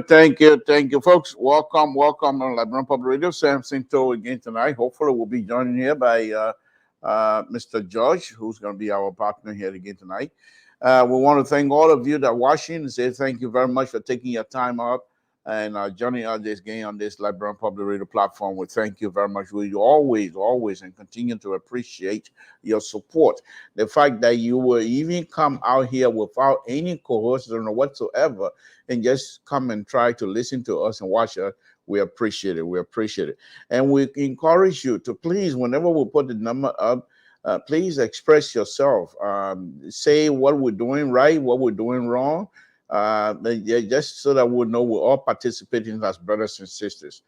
Thank you, folks. Welcome on LIBERIA Public Radio. SAMSON again tonight. Hopefully, we'll be joined here by Mr. George, who's going to be our partner here again tonight. We want to thank all of you that are watching and say thank you very much for taking your time out and joining us this game on this LIBERIA Public Radio platform. We thank you very much. We always and continue to appreciate your support. The fact that you will even come out here without any coercion or whatsoever and just come and try to listen to us and watch us, we appreciate it. We appreciate it. And we encourage you to please, whenever we put the number up, please express yourself. Say what we're doing right, what we're doing wrong. Just so that we know we're all participating as brothers and sisters.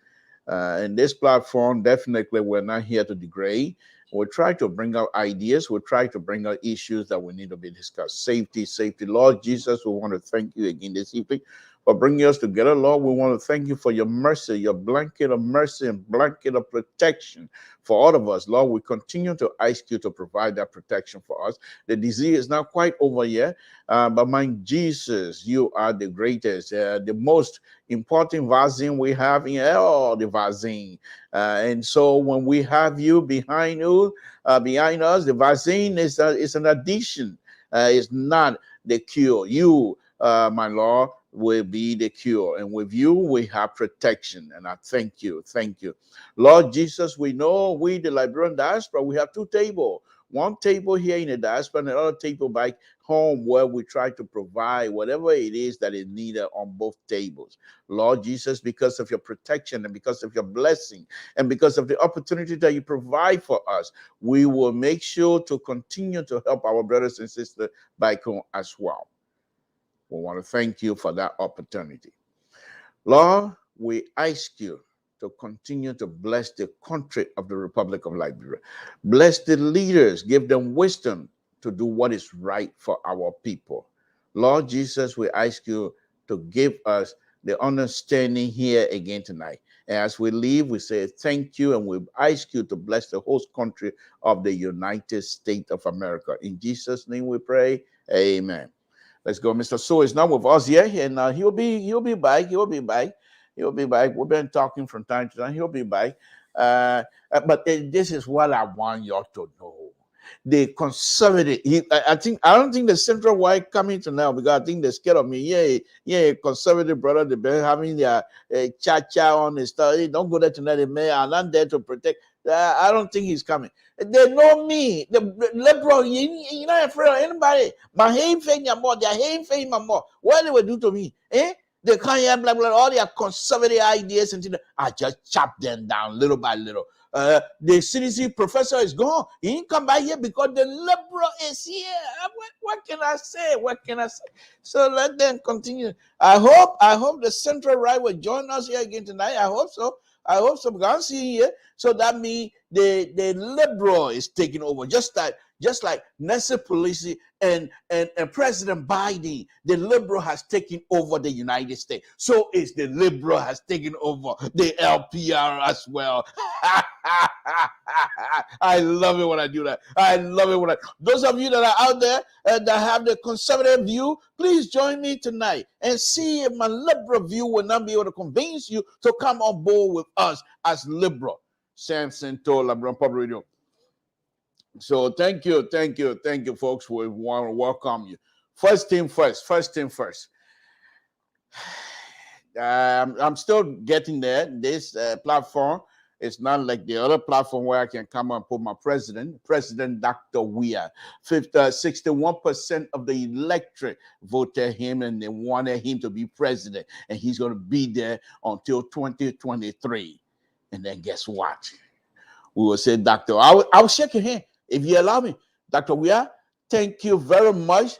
In this platform, definitely we're not here to degrade. We'll try to bring out ideas. We'll try to bring out issues that we need to be discussed. Safety. Lord Jesus, we want to thank you again this evening for bringing us together. Lord, we want to thank you for your mercy, your blanket of mercy and blanket of protection for all of us. Lord, we continue to ask you to provide that protection for us. The disease is not quite over yet, but my Jesus, you are the greatest, the most important vaccine we have in all the vaccine. And so when we have you behind us, the vaccine is an addition. It's not the cure. You, my Lord, will be the cure. And with you, we have protection. And I thank you. Thank you. Lord Jesus, we know we, the Liberian diaspora, we have two tables. One table here in the diaspora and another table back home where we try to provide whatever it is that is needed on both tables. Lord Jesus, because of your protection and because of your blessing and because of the opportunity that you provide for us, we will make sure to continue to help our brothers and sisters back home as well. We want to thank you for that opportunity. Lord, we ask you to continue to bless the country of the Republic of Liberia. Bless the leaders, give them wisdom to do what is right for our people. Lord Jesus, we ask you to give us the understanding here again tonight. And as we leave, we say thank you, and we ask you to bless the host country of the United States of America. In Jesus' name we pray, amen. Let's go. Mr. So is now with us here, and he'll be back. We've been talking from time to time. He'll be back. But this is what I want you all to know. The conservative, I don't think the Central White coming to now because I think they're scared of me. Yeah, conservative brother, they've been having their cha-cha on the stuff. Hey, don't go there tonight, man. I'm not there to protect. I don't think he's coming. They know me. The liberal, you're not afraid of anybody. My hate fame your more. Their hate fame my more. What they will do to me? They can't hear blah, blah, all their conservative ideas and I just chop them down little by little. The CDC professor is gone. He didn't come back here because the liberal is here. What can I say? What can I say? So let them continue. I hope the central right will join us here again tonight. I hope so. I hope so. Because I'm seeing here. So that means the liberal is taking over. Just like Nancy Pelosi and President Biden, the liberal has taken over the United States. So is the liberal has taken over the LPR as well. I love it when I do that. I love it when those of you that are out there that have the conservative view, please join me tonight and see if my liberal view will not be able to convince you to come on board with us as liberal. Samson told LIBERIA Public Radio. So thank you, folks. We want to welcome you. First thing first. I'm still getting there. This platform is not like the other platform where I can come and put my President Dr. Weah. 61% of the electorate voted him and they wanted him to be president. And he's going to be there until 2023. And then guess what? We will say, Doctor, I will shake your hand if you allow me. Dr. Weah, thank you very much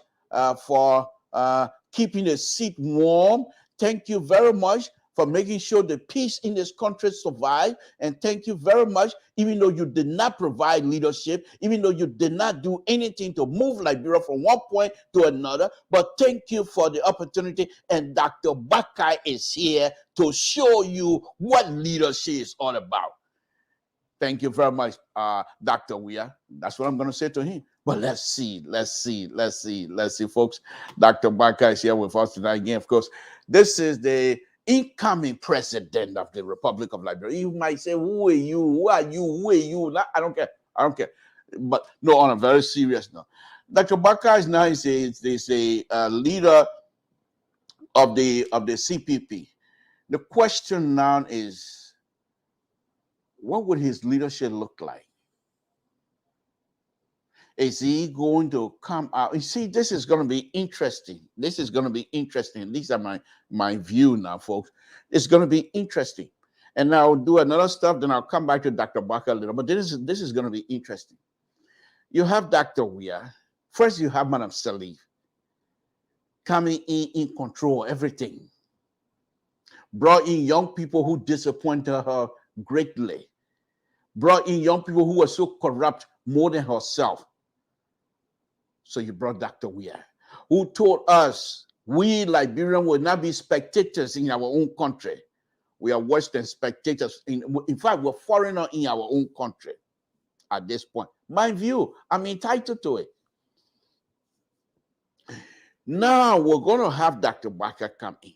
for keeping the seat warm. Thank you very much for making sure the peace in this country survive. And thank you very much, even though you did not provide leadership, even though you did not do anything to move Liberia from one point to another. But thank you for the opportunity. And Dr. Boakai is here to show you what leadership is all about. Thank you very much, Dr. Weah. That's what I'm going to say to him. But let's see, folks. Dr. Boakai is here with us tonight again. Of course, this is the incoming president of the Republic of Liberia. You might say, who are you? Who are you? Who are you? I don't care. But no, on a very serious note, Dr. Boakai is now is a leader of the CPP. The question now is, what would his leadership look like? Is he going to come out? You see, this is going to be interesting. These are my view now, folks. It's going to be interesting. And I'll do another stuff, then I'll come back to Dr. Boakai a little. But this is going to be interesting. You have Dr. Weah. First, you have Madam Salif coming in control of everything. Brought in young people who disappointed her greatly. Brought in young people who were so corrupt more than herself. So you brought Dr. Weah, who told us we Liberians will not be spectators in our own country. We are worse than spectators. In fact, we're foreigners in our own country at this point. My view, I'm entitled to it. Now we're going to have Dr. Boakai come in.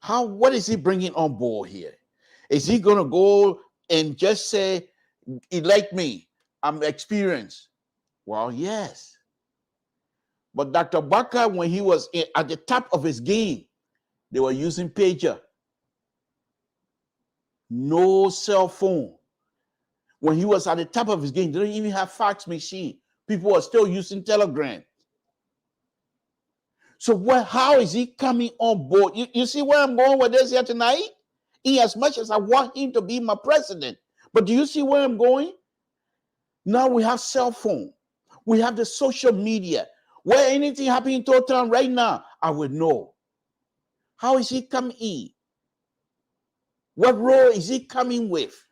What is he bringing on board here? Is he going to go and just say, elect me, I'm experienced? Well, yes. But Dr. Boakai, when he was at the top of his game, they were using pager. No cell phone. When he was at the top of his game, they didn't even have fax machine. People were still using telegram. So how is he coming on board? You see where I'm going with this here tonight? In as much as I want him to be my president. But do you see where I'm going? Now we have cell phone. We have the social media. Where anything happening in Town right now, I would know. How is he coming in? What role is he coming with?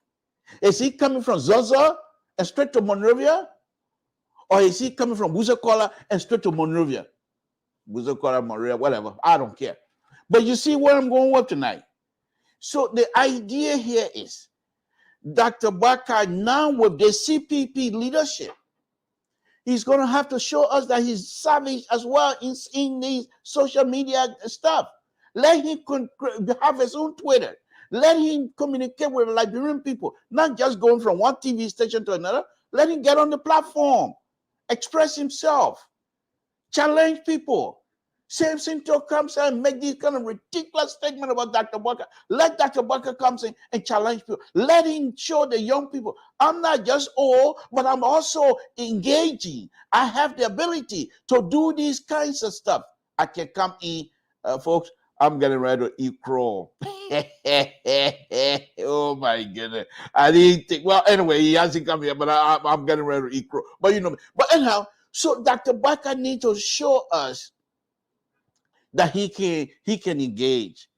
Is he coming from Zaza and straight to Monrovia? Or is he coming from Buzakola and straight to Monrovia? Buzakola, Monrovia, whatever. I don't care. But you see where I'm going with tonight. So the idea here is Dr. Boakai now with the CPP leadership, he's going to have to show us that he's savage as well in these social media stuff. Let him have his own Twitter. Let him communicate with Liberian people, not just going from one TV station to another. Let him get on the platform, express himself, challenge people. Samson comes and make this kind of ridiculous statement about Dr. Boakai. Let Dr. Boakai come in and challenge people. Let him show the young people, I'm not just old, but I'm also engaging. I have the ability to do these kinds of stuff. I can come in, folks. I'm getting ready to eat crow. Oh my goodness. I didn't think, well, anyway, he hasn't come here, but I'm getting ready to eat crow. But you know, but anyhow, so Dr. Boakai needs to show us that he can engage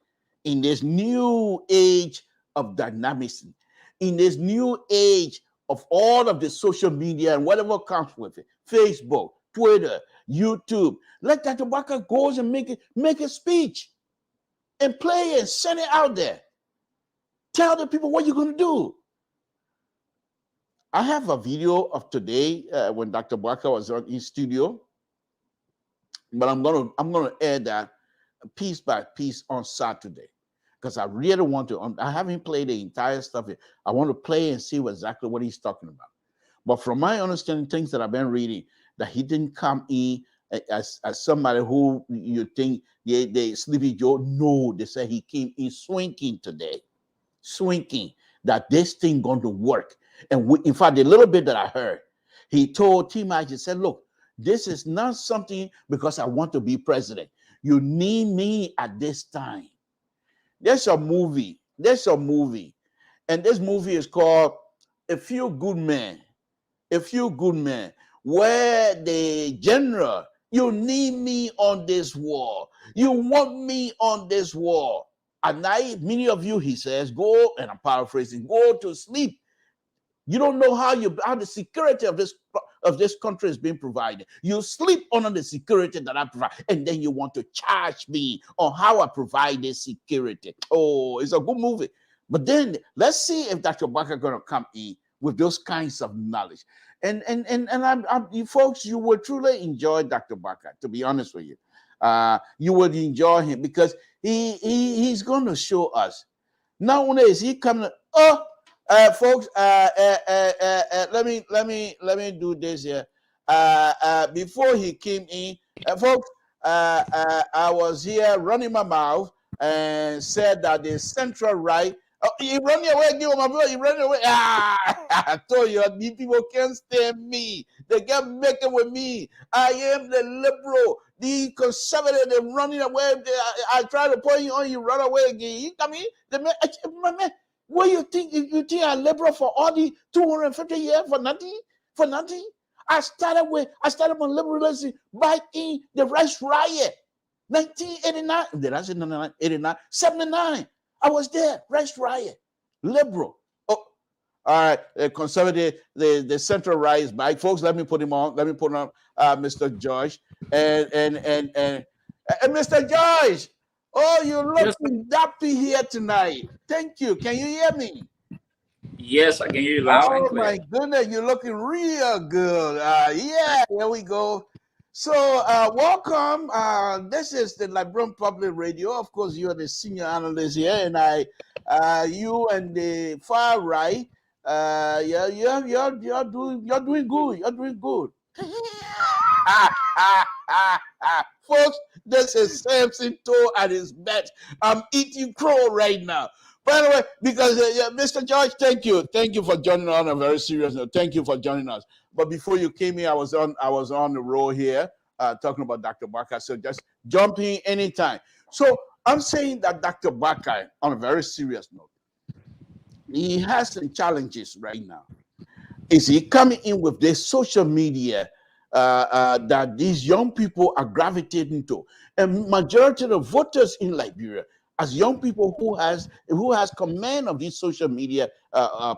in this new age of dynamism, in this new age of all of the social media and whatever comes with it, Facebook, Twitter, YouTube. Let Dr. Boakai goes and make a speech and play and send it out there. Tell the people what you're going to do. I have a video of today when Dr. Boakai was in studio, but I'm gonna air that piece by piece on Saturday because I really want to. I haven't played the entire stuff yet. I want to play and see exactly what he's talking about. But from my understanding, things that I've been reading, that he didn't come in as somebody who you think they Sleepy Joe. No, they said he came in swinging today, swinging that this thing going to work. And in fact, the little bit that I heard, he told T-Mike, he said, look, this is not something because I want to be president. You need me at this time. There's a movie. And this movie is called A Few Good Men. A Few Good Men, where the general, you need me on this war. You want me on this war. At night, many of you, he says, go, and I'm paraphrasing, go to sleep. You don't know how the security of this country is being provided. You sleep under the security that I provide, and then you want to charge me on how I provide this security. Oh, it's a good movie. But then let's see if Dr. Boakai is going to come in with those kinds of knowledge. And you folks, you will truly enjoy Dr. Boakai, to be honest with you. You would enjoy him because he's going to show us. Not only is he coming, folks, let me do this here. Before he came in, folks, I was here running my mouth and said that the central right. Oh, he run away, give him my brother. He run away. I told you, these people can't stand me. They can't make it with me. I am the liberal, the conservative. They're running away. I try to point you on, you run away again. You come in, my man. What do you think? You think I'm liberal for all the 250 years for nothing? For nothing? I started my liberalism back in the rice riot, 1989. Did I say 99? 89, 79. I was there, rice riot, liberal. Oh, all right, the conservative, the central right is back, folks. Let me put him on. Let me put on Mr. George and Mr. George. Oh, you're looking dappy here tonight. Thank you. Can you hear me? Yes, I can hear you loud and clear. Oh my goodness, you're looking real good. Yeah, here we go. So welcome. This is the Liberian Public Radio. Of course, you're the senior analyst here, and you and the far right. You're doing good. You're doing good. Folks, this is Samson Toe at his best. I'm eating crow right now. By the way, because Mr. George, thank you for joining on a very serious note. Thank you for joining us. But before you came here, I was on the road here talking about Dr. Boakai. So just jump in anytime. So I'm saying that Dr. Boakai, on a very serious note, he has some challenges right now. Is he coming in with this social media that these young people are gravitating to? And majority of the voters in Liberia, as young people who has command of this social media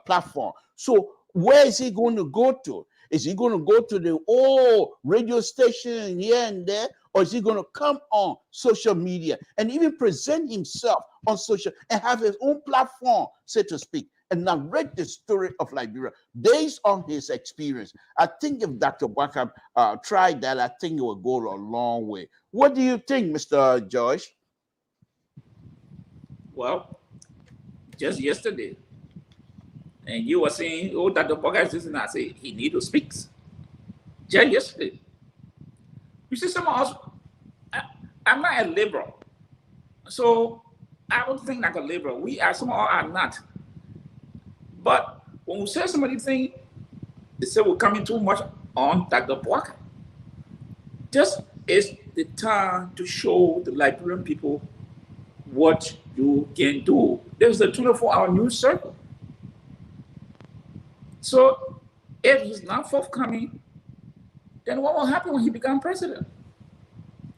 platform. So where is he going to go to? Is he going to go to the old radio station here and there, or is he going to come on social media and even present himself on social and have his own platform, so to speak, and narrate the story of Liberia based on his experience? I think if Dr. Boakai tried that, I think it will go a long way. What do you think, Mr. George? Well, just yesterday, and you were saying, oh, Dr. Boakai is this, and I say he need to speak. Just yesterday. You see, some of us, I'm not a liberal. So I don't think like a liberal. Some of us are not. But when we say somebody think, they say we're coming too much on Dr. Boakai. This is the time to show the Liberian people what you can do. There's a 24-hour news circle. So if he's not forthcoming, then what will happen when he becomes president?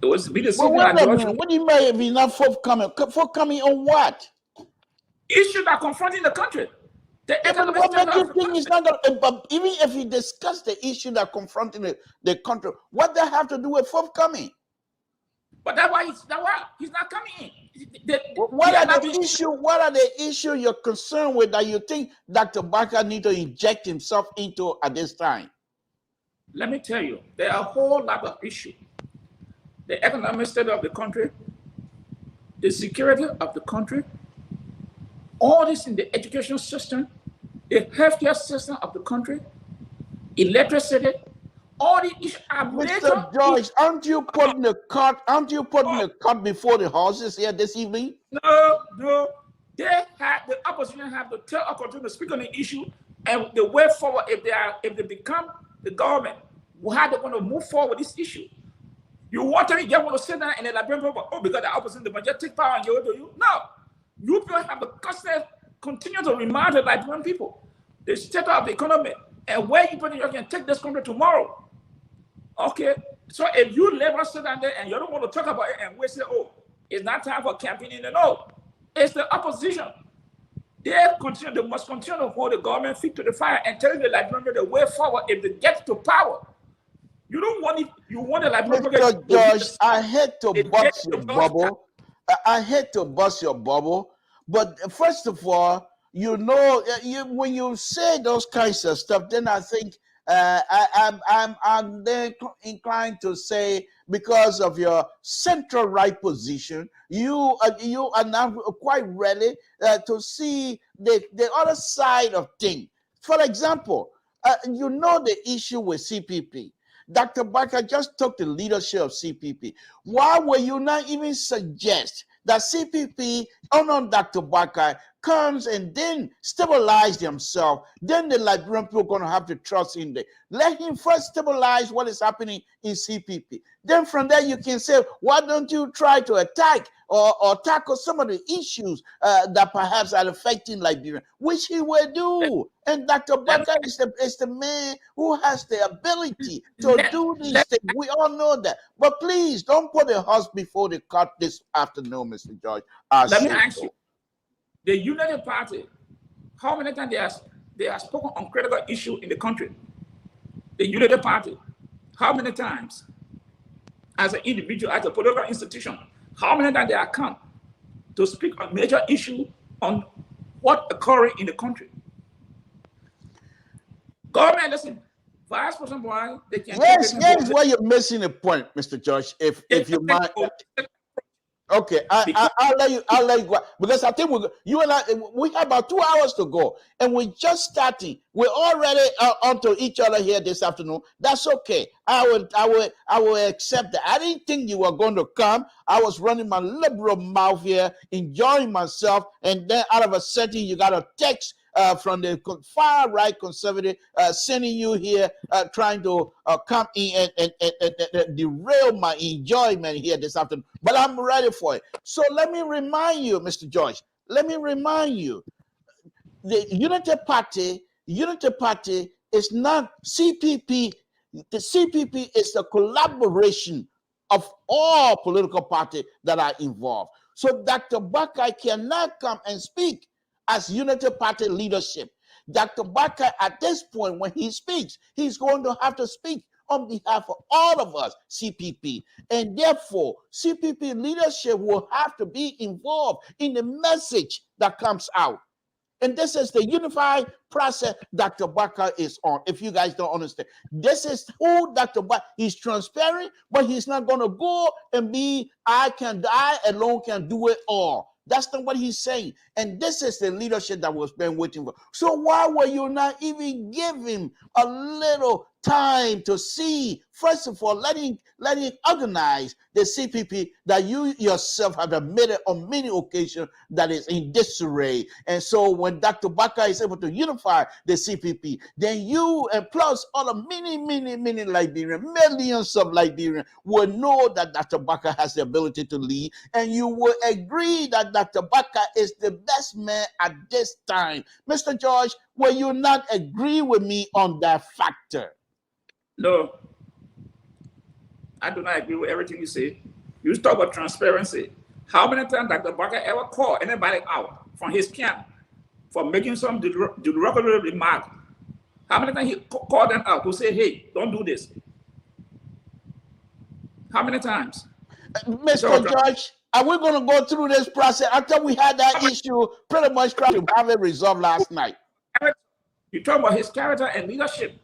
It was be the Well, same wait like a George. minute. What do you mean if he's not forthcoming? Forthcoming on what? Issues are confronting the country. The Yeah, but economic what standard makes you of the think country. he's not going to, even if he discuss the issue that confronting the country, what that have to do with forthcoming? But that's why he's not coming in. What are the issue you're concerned with that you think Dr. Barker need to inject himself into at this time? Let me tell you, there are a whole lot of issues. The economic state of the country, the security of the country, all this in the education system, the healthcare system of the country, electricity, all the issues are Mr. George, aren't you putting the cart before the horses here this evening? No. The opposition have to tell or continue to speak on the issue and the way forward if they become the government, how they're going to move forward with this issue. You want to sit down and then because the opposition, the majority take power and give it to you? No. You people have to continue to remind the Liberian people the state of the economy and where you can take this country tomorrow. Okay? So if you never sit down there and you don't want to talk about it and we say, oh, it's not time for campaigning, no. It's the opposition. They must continue to hold the government feet to the fire and tell the Liberian the way forward if they get to power. You don't want it. You want the Liberian. Mr. George, I hate to bust your bubble. I hate to bust your bubble. But first of all, when you say those kinds of stuff, then I think I'm then inclined to say because of your central right position, you are now quite ready to see the other side of things. For example, the issue with CPP. Dr. Barker just took the leadership of CPP. Why will you not even suggest that CPP, Dr. Boakai, comes and then stabilize themselves? Then the Liberian people are going to have to trust in them. Let him first stabilize what is happening in CPP. Then from there you can say, why don't you try to attack or tackle some of the issues that perhaps are affecting Liberia, which he will do. And Dr. Boakai is the man who has the ability to do these things. We all know that. But please don't put the horse before the cart this afternoon, Mr. George. Let me ask you, the United Party, how many times they have spoken on critical issue in the country? The United Party, how many times? As an individual, as a political institution, how many times they have come to speak on major issue on what occurring in the country? Government, listen, Vice President Boy, they can. Yes, where you're missing a point, Mr. George. If you mind. Okay, I'll let you go because I think you and I have about 2 hours to go, and we're just starting. We're already onto each other here this afternoon. That's okay. I will accept that. I didn't think you were going to come. I was running my liberal mouth here, enjoying myself, and then out of a sudden you got a text from the far right conservative sending you here, trying to come in and derail my enjoyment here this afternoon. But I'm ready for it. So let me remind you, Mr. George, the Unity Party is not CPP. The CPP is the collaboration of all political parties that are involved. So Dr. Boakai cannot come and speak as Unity Party leadership. Dr. Boakai, at this point, when he speaks, he's going to have to speak on behalf of all of us, CPP. And therefore, CPP leadership will have to be involved in the message that comes out. And this is the unified process Dr. Boakai is on, if you guys don't understand. This is who Dr. Boakai, he's transparent, but he's not going to go and be, I alone can do it all. That's not what he's saying. And this is the leadership that was been waiting for. So why will you not even give him a little time to see, first of all, letting organize the CPP that you yourself have admitted on many occasions that is in disarray. And so when Dr. Boakai is able to unify the CPP, then you and plus other many Liberians, millions of Liberians will know that Dr. Boakai has the ability to lead, and you will agree that Dr. Boakai is the best man at this time. Mr. George, will you not agree with me on that factor? No, I do not agree with everything you say. You talk about transparency. How many times Dr. Boakai ever called anybody out from his camp for making some derogatory remark? How many times he called them out to say, hey, don't do this? How many times? Mr. George, are we going to go through this process after we had that issue pretty much trying to have it resolved last night? You talk about his character and leadership.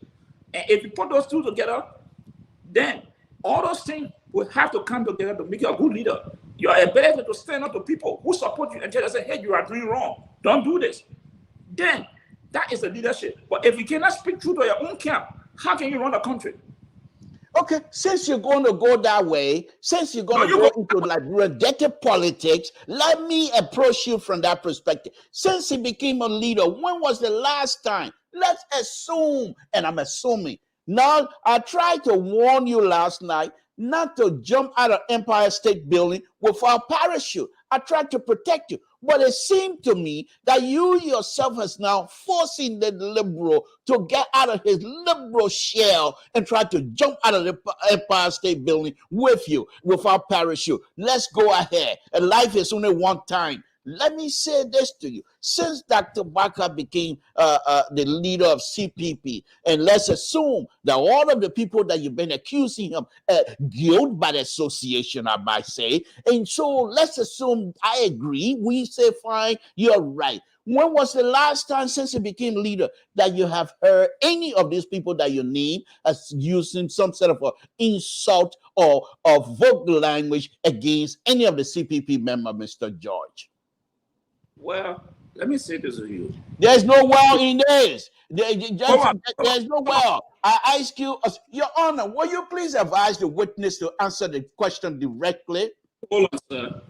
And if you put those two together, then all those things will have to come together to make you a good leader. Your ability to stand up to people who support you and tell us, hey, you are doing wrong. Don't do this. Then that is the leadership. But if you cannot speak true to your own camp, how can you run the country? Okay, since you're going to go that way, since you're going to go into like dirty politics, let me approach you from that perspective. Since he became a leader, when was the last time? Let's assume, and I'm assuming. Now, I tried to warn you last night not to jump out of Empire State Building without parachute. I tried to protect you. But it seemed to me that you yourself is now forcing the liberal to get out of his liberal shell and try to jump out of the Empire State Building with you without parachute. Let's go ahead. And life is only one time. Let me say this to you. Since Dr. Boakai became the leader of CPP, and let's assume that all of the people that you've been accusing him, guilt by association, I might say, and so let's assume I agree. We say, fine, you're right. When was the last time since he became leader that you have heard any of these people that you name as using some sort of insult or vulgar language against any of the CPP member, Mr. George? Well, let me say this to you. There's no well in this. There's no well. I ask you, Your Honor, will you please advise the witness to answer the question directly? Hold on, sir.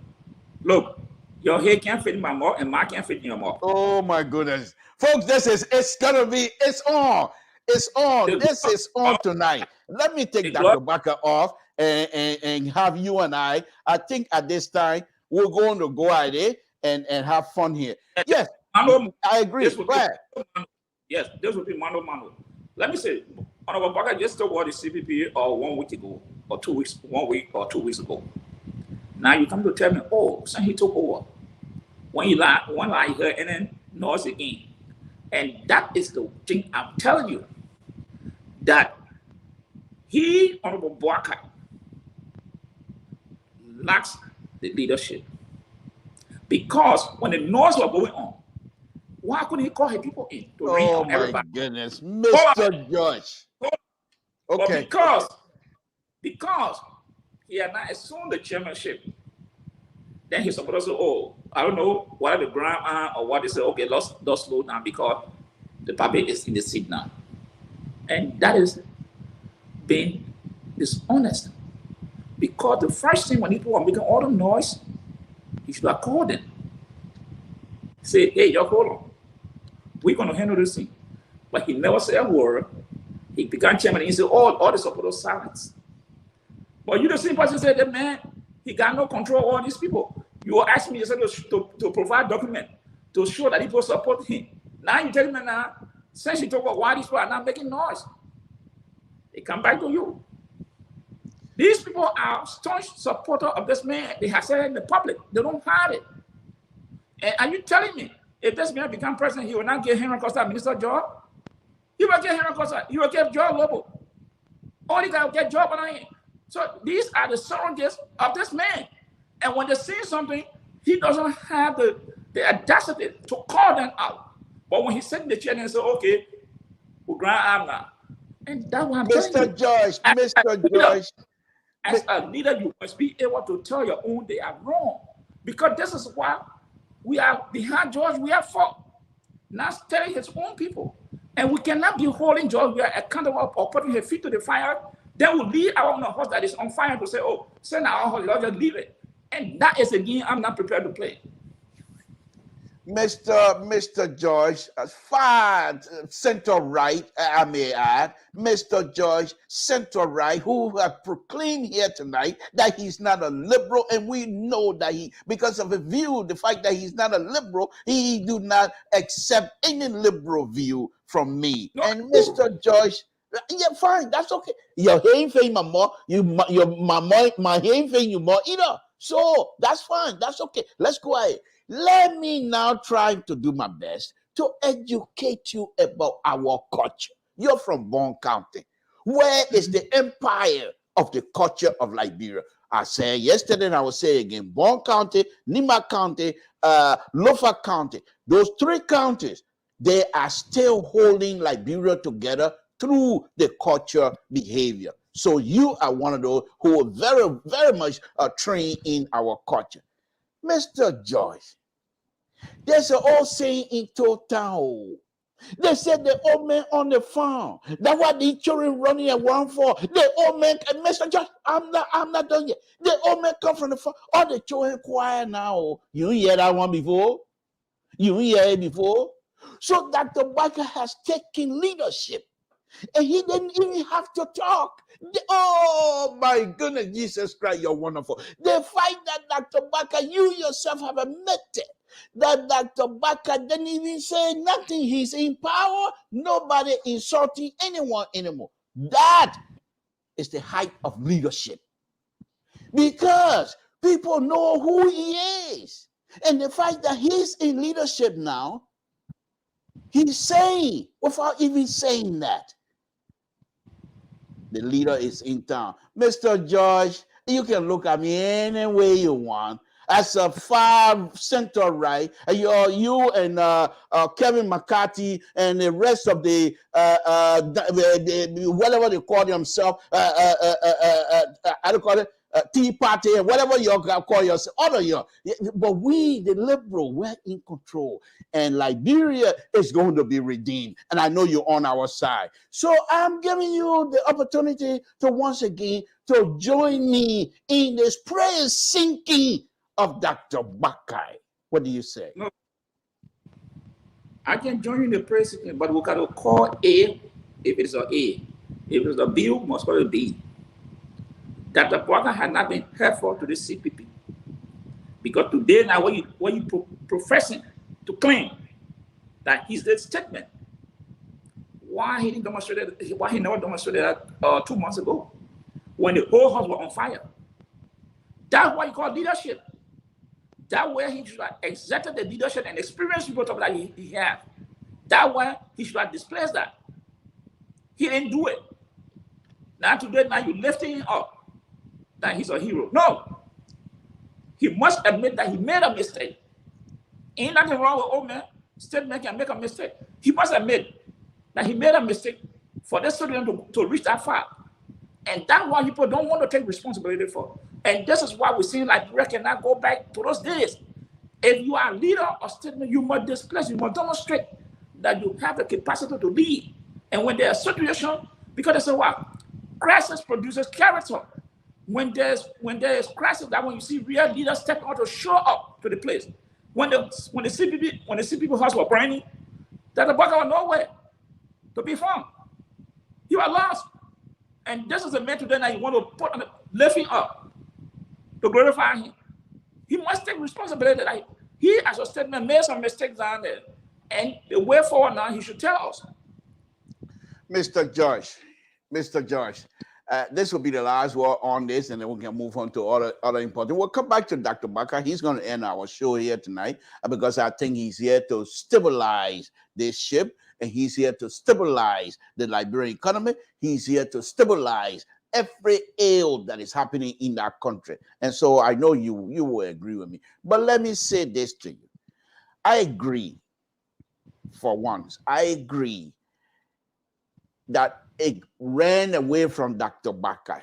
Look, your head can't fit in my mouth and mine can't fit in your mouth. Oh, my goodness. Folks, it's on. It's on. This is on tonight. Let me take Dr. Boakai off and have you and I think at this time, we're going to go at it and have fun here. Yes, I agree. Yes, this would be mano. Let me say, Honorable Boakai just talked about the CPP 1 week ago, or 2 weeks, 1 week or 2 weeks ago. Now you come to tell me, oh, so he took over. When you lie, one lie here and then noise again. And that is the thing I'm telling you. That he, Honorable Boakai, lacks the leadership. Because when the noise was going on, why couldn't he call his people in to ring on everybody? Oh my goodness, Mr. George. Okay. Because he had not assumed the chairmanship, then he's supposed to say, oh, I don't know what the ground or what they say, okay, let's slow down because the public is in the seat now. And that is being dishonest. Because the first thing when people are making all the noise, he should have called them. Say, hey, y'all, hold on. We're going to handle this thing. But he never said a word. He began chairman and he said, all the supporters silence. But you the same person said that, man, he got no control of all these people. You were asking me to provide document to show that people support him. Now you tell me now, since you talk about why these people are not making noise, they come back to you. These people are staunch supporters of this man. They have said it in the public. They don't hide it. And are you telling me if this man become president, he will not give Henry Costa minister job? He will give Henry Costa. He will give Joe Lobo. All these guys will get job on him. So these are the surrogates of this man. And when they see something, he doesn't have the audacity to call them out. But when he sat in the chair and said, okay, we'll grant arm now. And that's what I'm telling you. Mr. George. As a leader, you must be able to tell your own they are wrong. Because this is why we are behind George, we are for not telling his own people. And we cannot be holding George. We are accountable or putting her feet to the fire. Then we leave our own horse that is on fire to say, oh, send our horse, Lord, just leave it. And that is a game I'm not prepared to play. Mr. George, far center right, I may add, Mr. George, center right, who have proclaimed here tonight that he's not a liberal, and we know that because of a view, the fact that he's not a liberal, he do not accept any liberal view from me. No. And Mr. George, yeah, fine, that's okay. Your ain't thing, mama, my ain't thing, you more either. So that's fine, that's okay. Let's go ahead. Let me now try to do my best to educate you about our culture. You're from Bond County. Where is the empire of the culture of Liberia? I said yesterday and I will say again, Bond County, Nyumah County, Lofa County, those three counties, they are still holding Liberia together through the culture behavior. So you are one of those who are very, very much trained in our culture. Mr. George, there's an old saying in town. They said the old man on the farm. That's what the children running around for. The old man, Mr. George, I'm not done yet. The old man come from the farm. All the children quiet now. You hear that one before? You hear it before? So Dr. Boakai has taken leadership. And he didn't even have to talk. Oh my goodness, Jesus Christ, you're wonderful. The fact that Dr. Boakai, you yourself have admitted that Dr. Boakai didn't even say nothing. He's in power. Nobody insulting anyone anymore. That is the height of leadership. Because people know who he is. And the fact that he's in leadership now, he's saying, without even saying that, the leader is in town. Mr. George, you can look at me any way you want. As a far center right, you and Kevin McCarthy and the rest of the whatever they call themselves, I don't call it Tea Party, whatever you call yourself, all of you. But we, the liberal, we're in control. And Liberia is going to be redeemed. And I know you're on our side. So I'm giving you the opportunity to once again to join me in this prayer sinking of Dr. Boakai. What do you say? No, I can join you in the prayer sinking, but we got to call A if it's a A. If it's a B, we must call it B. Dr. Boakai had not been helpful to the CPP. Because today now when you professing to claim that he's the statement, why he never demonstrated that 2 months ago when the whole house was on fire. That's what you call leadership. That way he should have exerted the leadership and experience people that he had. That way he should have displayed that. He didn't do it. Now today, now you're lifting him up that he's a hero. No. He must admit that he made a mistake. Ain't nothing wrong with old man. Statement can make a mistake. He must admit that he made a mistake for this children to reach that far. And that's why people don't want to take responsibility for. And this is why we're seeing Liberia cannot go back to those days. If you are a leader of statement, you must display, you must demonstrate that you have the capacity to lead. And when there's a situation, because they say, well, crisis produces character. When there's crisis, that when you see real leaders stepping out to show up to the place. When the CPP house was burning, that the Boakai was nowhere to be found. He was lost. And this is a man today that you want to put on the lifting up to glorify him. He must take responsibility. Like he, as a statement, made some mistakes down there. And the way forward now, he should tell us. Mr. George, this will be the last word on this, and then we can move on to other important. We'll come back to Dr. Boakai. He's going to end our show here tonight because I think he's here to stabilize this ship, and he's here to stabilize the Liberian economy. He's here to stabilize every ill that is happening in that country. And so I know you will agree with me. But let me say this to you. I agree, for once, I agree that it ran away from Dr. Boakai.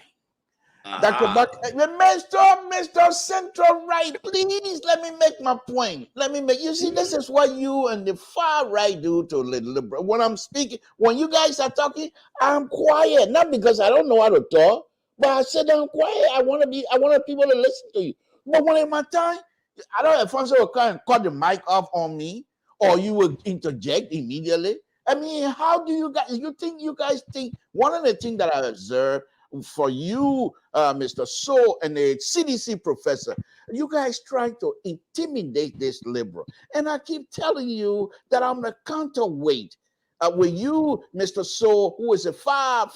Dr. Buck, Mr. Central Right, please let me make my point. You see, this is what you and the far right do to liberal. When I'm speaking, when you guys are talking, I'm quiet. Not because I don't know how to talk, but I said I'm quiet. I want people to listen to you. But when it's my time, I don't know if Alfonso will come and cut the mic off on me, or you will interject immediately. I mean, how do you guys think one of the things that I observed for you, Mr. So, and the CDC professor, you guys trying to intimidate this liberal. And I keep telling you that I'm the counterweight. With you, Mr. So, who is a far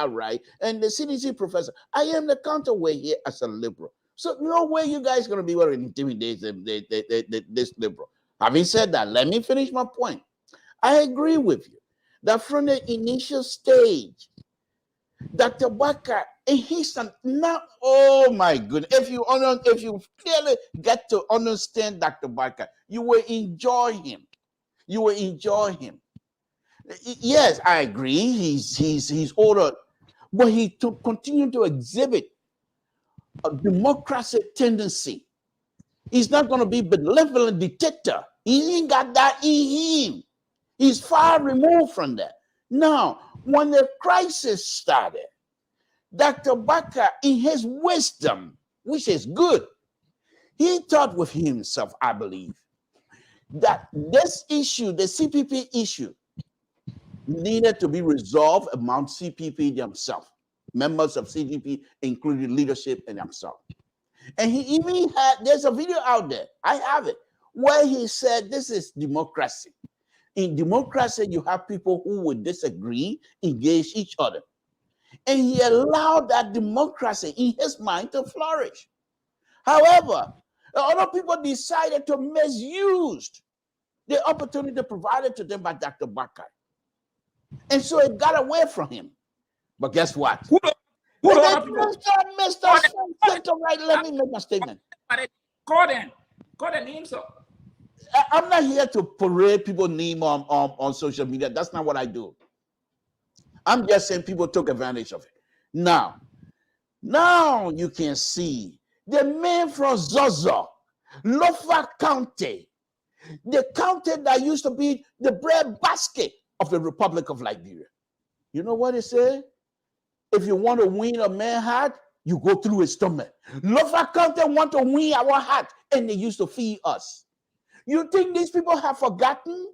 right, and the CDC professor, I am the counterweight here as a liberal. So no way you guys going to be able to intimidate this liberal. Having said that, let me finish my point. I agree with you that from the initial stage, Dr. Boakai, and he's now, oh my goodness, if you clearly get to understand Dr. Boakai, you will enjoy him. You will enjoy him. Yes, I agree. He's older, but he continue to exhibit a democratic tendency. He's not going to be benevolent dictator. He ain't got that in him. He's far removed from that. Now, when the crisis started, Dr. Boakai, in his wisdom, which is good, he thought with himself, I believe, that this issue, the CPP issue, needed to be resolved among CPP themselves, members of CPP, including leadership and themselves. And he even had, there's a video out there, I have it, where he said, this is democracy. In democracy, you have people who would disagree, engage each other. And he allowed that democracy in his mind to flourish. However, other people decided to misuse the opportunity provided to them by Dr. Boakai. And so it got away from him. But guess what? Mr. Center Right, let me make my statement. Call them names up. I'm not here to parade people's name on social media. That's not what I do. I'm just saying people took advantage of it. Now you can see the man from Zozo, Lofa County, the county that used to be the bread basket of the Republic of Liberia. You know what it said? If you want to win a man's heart, you go through his stomach. Lofa County want to win our heart, and they used to feed us. You think these people have forgotten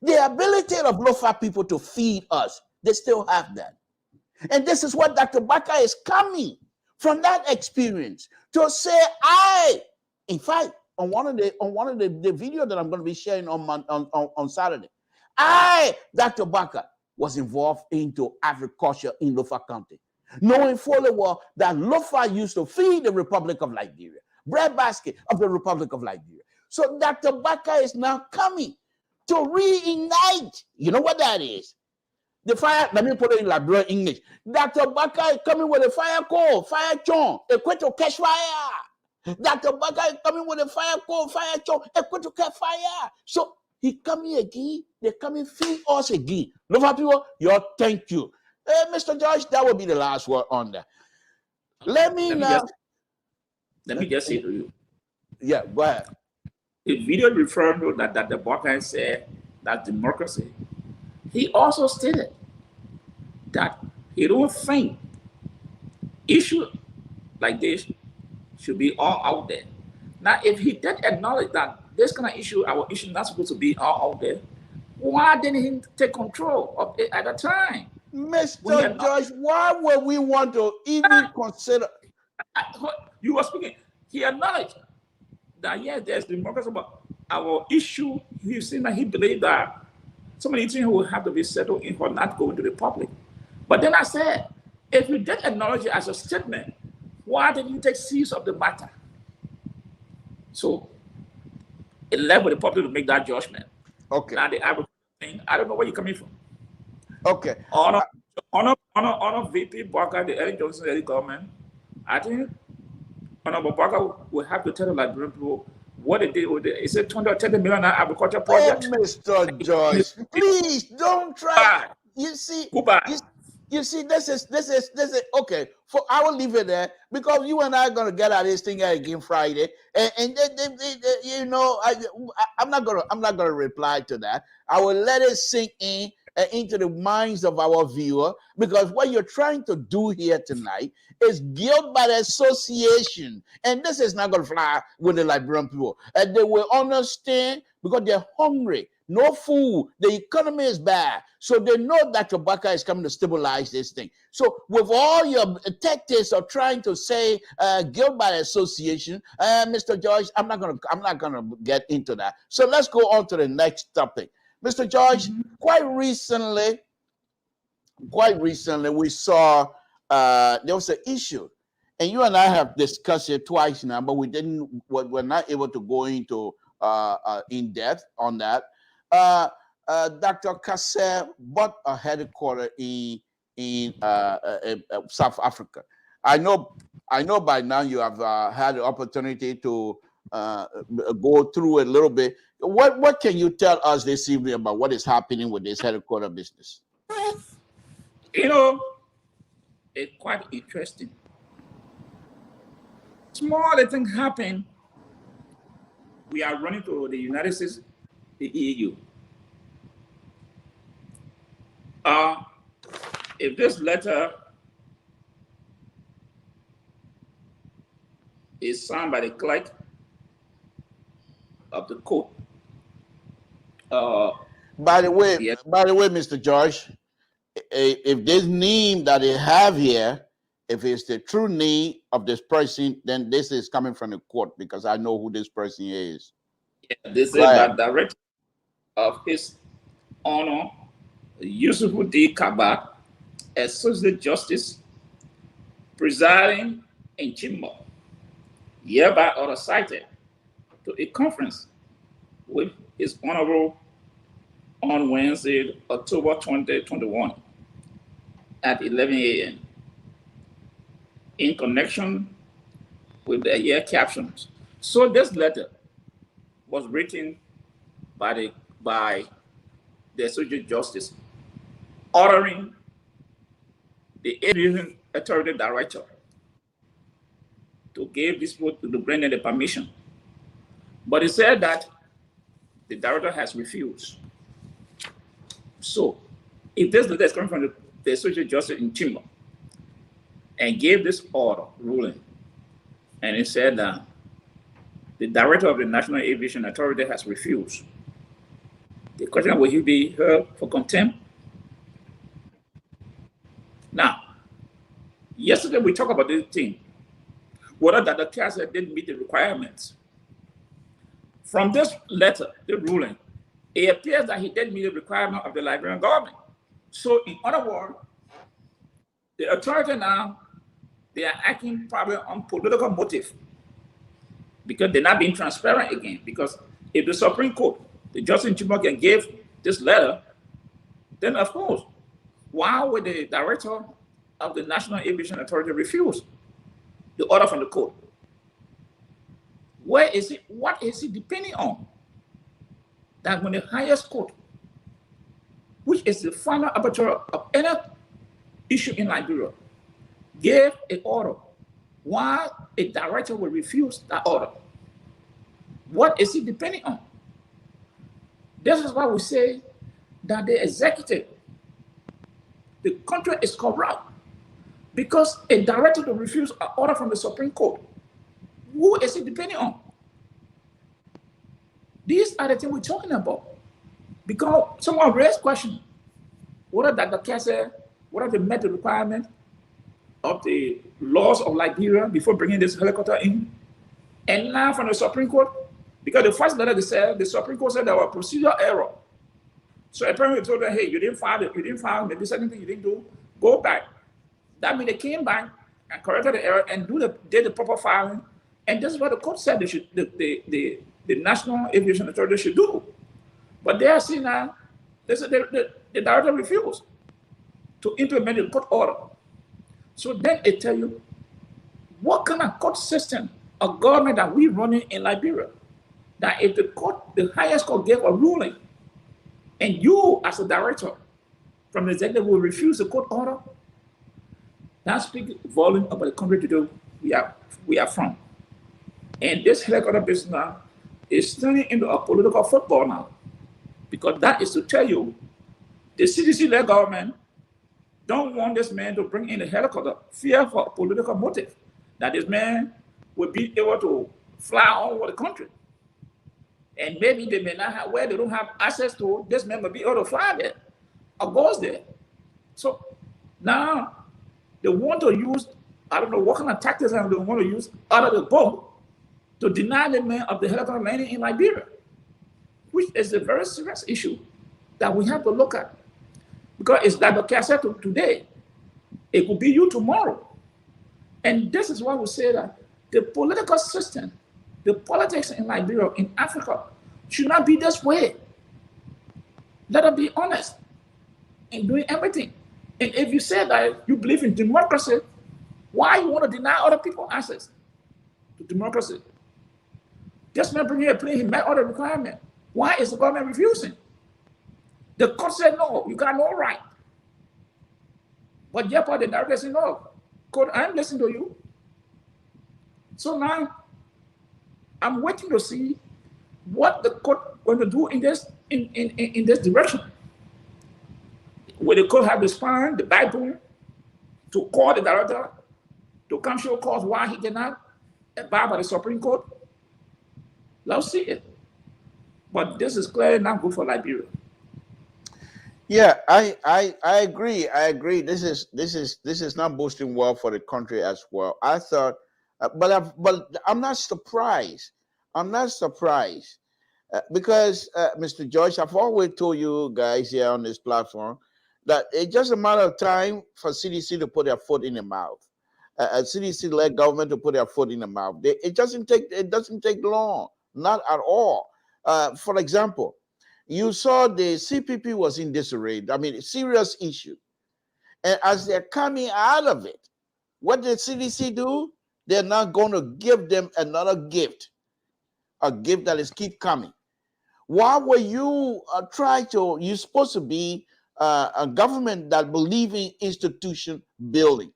the ability of Lofa people to feed us? They still have that. And this is what Dr. Boakai is coming from that experience to say, in fact, on one of the video that I'm going to be sharing on Saturday, Dr. Boakai, was involved into agriculture in Lofa County, knowing fully well that Lofa used to feed the Republic of Liberia, breadbasket of the Republic of Liberia. So Dr. Boakai is now coming to reignite. You know what that is? The fire, let me put it in Liberian English. Dr. Boakai is coming with a fire coal, fire chon, equipped to catch fire. Dr. Boakai is coming with a fire coal, fire chon, equipped to catch fire. So he coming again, they coming feed us again. Lofa people, thank you. Mr. George, that will be the last word on that. Let me just say to you. Yeah, go ahead. The video referred to that the Boakai said that democracy. He also stated that he don't think issues like this should be all out there. Now, if he did acknowledge that this kind of issue, our issue, not supposed to be all out there, why didn't he take control of it at the time? Mr. George, why would we want to even consider? You were speaking. He acknowledged that, yes, there's democracy, but our issue, he seemed like he believed that so many things will have to be settled in order not going to the public. But then I said, if you did acknowledge it as a statement, why didn't you take seize of the matter? So it left with the public to make that judgment. Okay. Now the average thing, I don't know where you're coming from. Okay. On a VP Boakai, the Eric Johnson Eddie government, I think Honorable Boakai will have to tell the Liberian people what they did with it. It's a $230 million agriculture project. Oh, Mr. Joyce, please don't try. You see, You see, this is okay. I will leave it there because you and I are gonna get at this thing again Friday, and you know, I'm not gonna reply to that. I will let it sink in into the minds of our viewer, because what you're trying to do here tonight is guilt by association, and this is not gonna fly with the Liberian people. And they will understand because they're hungry. No food. The economy is bad. So they know that Tobacco is coming to stabilize this thing. So with all your tactics of trying to say guilt by association, Mr. George, I'm not gonna get into that. So let's go on to the next topic. Mr. George, quite recently we saw there was an issue, and you and I have discussed it twice now, but we're not able to go into in depth on that. Dr. Kasser bought a headquarters in South Africa. I know by now you have had the opportunity to go through a little bit. What can you tell us this evening about what is happening with this headquarters business? You know, it's quite interesting. Small thing happen. We are running to the United States, the EU. If this letter is signed by the clerk of the court. By the way, Mr. George, if this name that they have here, if it's the true name of this person, then this is coming from the court, because I know who this person is. Yeah, this is the director of His Honor Yusufu D. Kaba, Associate Justice, presiding in Chimba, hereby order cited to a conference with His Honorable on Wednesday, October 2021 at 11 a.m. in connection with the year captions. So this letter was written by the Associate Justice, ordering the Aviation Authority Director to give this vote to grant the permission. But it said that the director has refused. So if this letter is coming from the Associate Justice in Chimba and gave this order ruling, and it said that the director of the National Aviation Authority has refused, the question, will he be heard for contempt? Now, yesterday we talked about this thing, whether that the Kasser didn't meet the requirements. From this letter, the ruling, it appears that he didn't meet the requirement of the Liberian government. So in other words, the authority now, they are acting probably on political motive, because they're not being transparent again. Because if the Supreme Court, the Justice in Chimba, can give this letter, then of course, why would the director of the National Aviation Authority refuse the order from the court? Where is it? What is it depending on? That when the highest court, which is the final arbiter of any issue in Liberia, gave an order, why a director will refuse that order? What is it depending on? This is why we say that the executive, the country is corrupt, because a director to refuse an order from the Supreme Court, who is it depending on? These are the things we're talking about. Because someone raised question, whether Dr. Kasser, whether they met the requirement of the laws of Liberia before bringing this helicopter in. And now from the Supreme Court, because the first letter they said, the Supreme Court said there was procedural error. So apparently they told them, hey, you didn't file, maybe certain thing you didn't do, go back. That means they came back and corrected the error and did the proper filing. And this is what the court said they should, the National Aviation Authority should do. But they are saying now, they said the director refused to implement the court order. So then it tell you, what kind of court system or government are we running in Liberia? That if the court, the highest court gave a ruling, and you as a director from the executive will refuse the court order, That speaks volume about the country today we are from. And this helicopter business now is turning into a political football now. Because that is to tell you the CDC-led government don't want this man to bring in a helicopter, fear for political motive, that this man will be able to fly all over the country. And maybe they may not have, where they don't have access to, this man will be able to fly there or goes there. So now they want to use, I don't know what kind of tactics they want to use out of the boat to deny the man of the helicopter landing in Liberia, which is a very serious issue that we have to look at. Because it's like the said today, it could be you tomorrow. And this is why we say that the political system, the politics in Liberia, in Africa, should not be this way. Let us be honest in doing everything. And if you say that you believe in democracy, why you want to deny other people access to democracy? This man bring here a plane, he met all the requirements. Why is the government refusing? The court said no, you got no right. But yet, the director said no. Court, I'm listening to you. So now, I'm waiting to see what the court going to do in this direction. Will the court have the spine, the backbone, to call the director to come show cause why he did not abide by the Supreme Court? Let's see it. But this is clearly not good for Liberia. Yeah, I agree. I agree. This is not boosting well for the country as well. I thought, but I'm not surprised. I'm not surprised because Mr. George, I've always told you guys here on this platform that it's just a matter of time for CDC to put their foot in the mouth. CDC-led government to put their foot in the mouth. It doesn't take long, not at all. For example, you saw the CPP was in disarray. I mean, a serious issue. And as they're coming out of it, what did CDC do? They're not going to give them another gift, a gift that is keep coming. Why were you you're supposed to be a government that believe in institution building.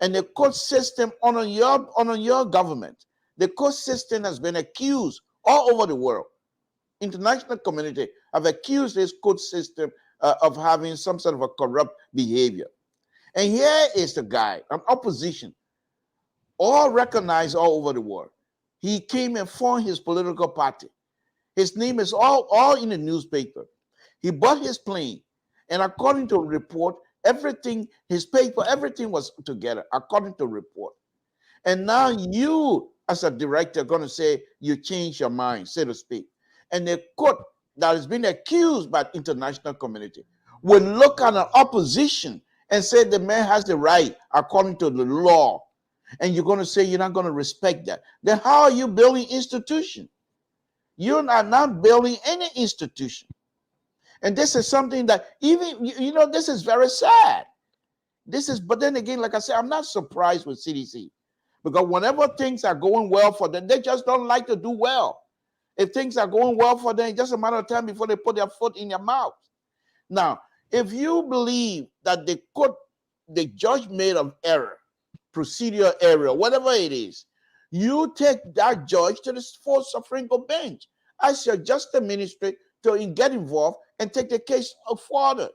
And the court system on your government, the court system has been accused all over the world. International community have accused this court system of having some sort of a corrupt behavior. And here is the guy, an opposition, all recognized all over the world. He came and formed his political party. His name is all in the newspaper. He bought his plane, and according to report, everything, his paper, everything was together, according to report. And now you, as a director, are going to say you change your mind, so to speak. And the court that has been accused by the international community will look at an opposition and say the man has the right according to the law. And you're going to say you're not going to respect that. Then how are you building institution? You're not building any institution. And this is something that even, this is very sad. But then again, like I said, I'm not surprised with CDC. Because whenever things are going well for them, they just don't like to do well. If things are going well for them, it's just a matter of time before they put their foot in your mouth. Now, if you believe that the judge made an error, procedural error, whatever it is, you take that judge to the full Supreme Court bench. I suggest the ministry to get involved and take the case further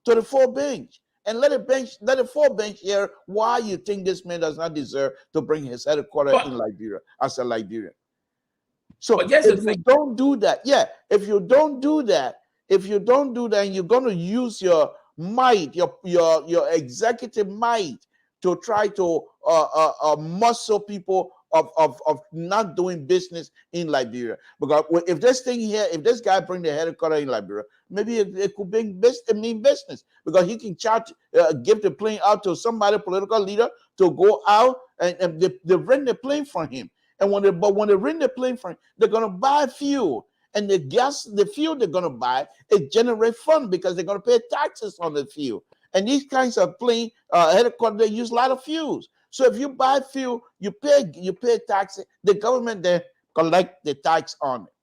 to the full bench and let the full bench hear why you think this man does not deserve to bring his headquarters in Liberia as a Liberian. So if you don't do that, if you don't do that, and you're going to use your might, your executive might to try to muscle people of not doing business in Liberia. Because if this guy bring the headquarters in Liberia, maybe it could bring business, because he can give the plane out to somebody, political leader, to go out and they rent the plane from him. And when they rent the plane from him, they're going to buy fuel. And the fuel they're going to buy, it generates fund because they're going to pay taxes on the fuel. And these kinds of plane headquarters, they use a lot of fuels. So if you buy fuel, you pay taxes. The government then collect the tax on it.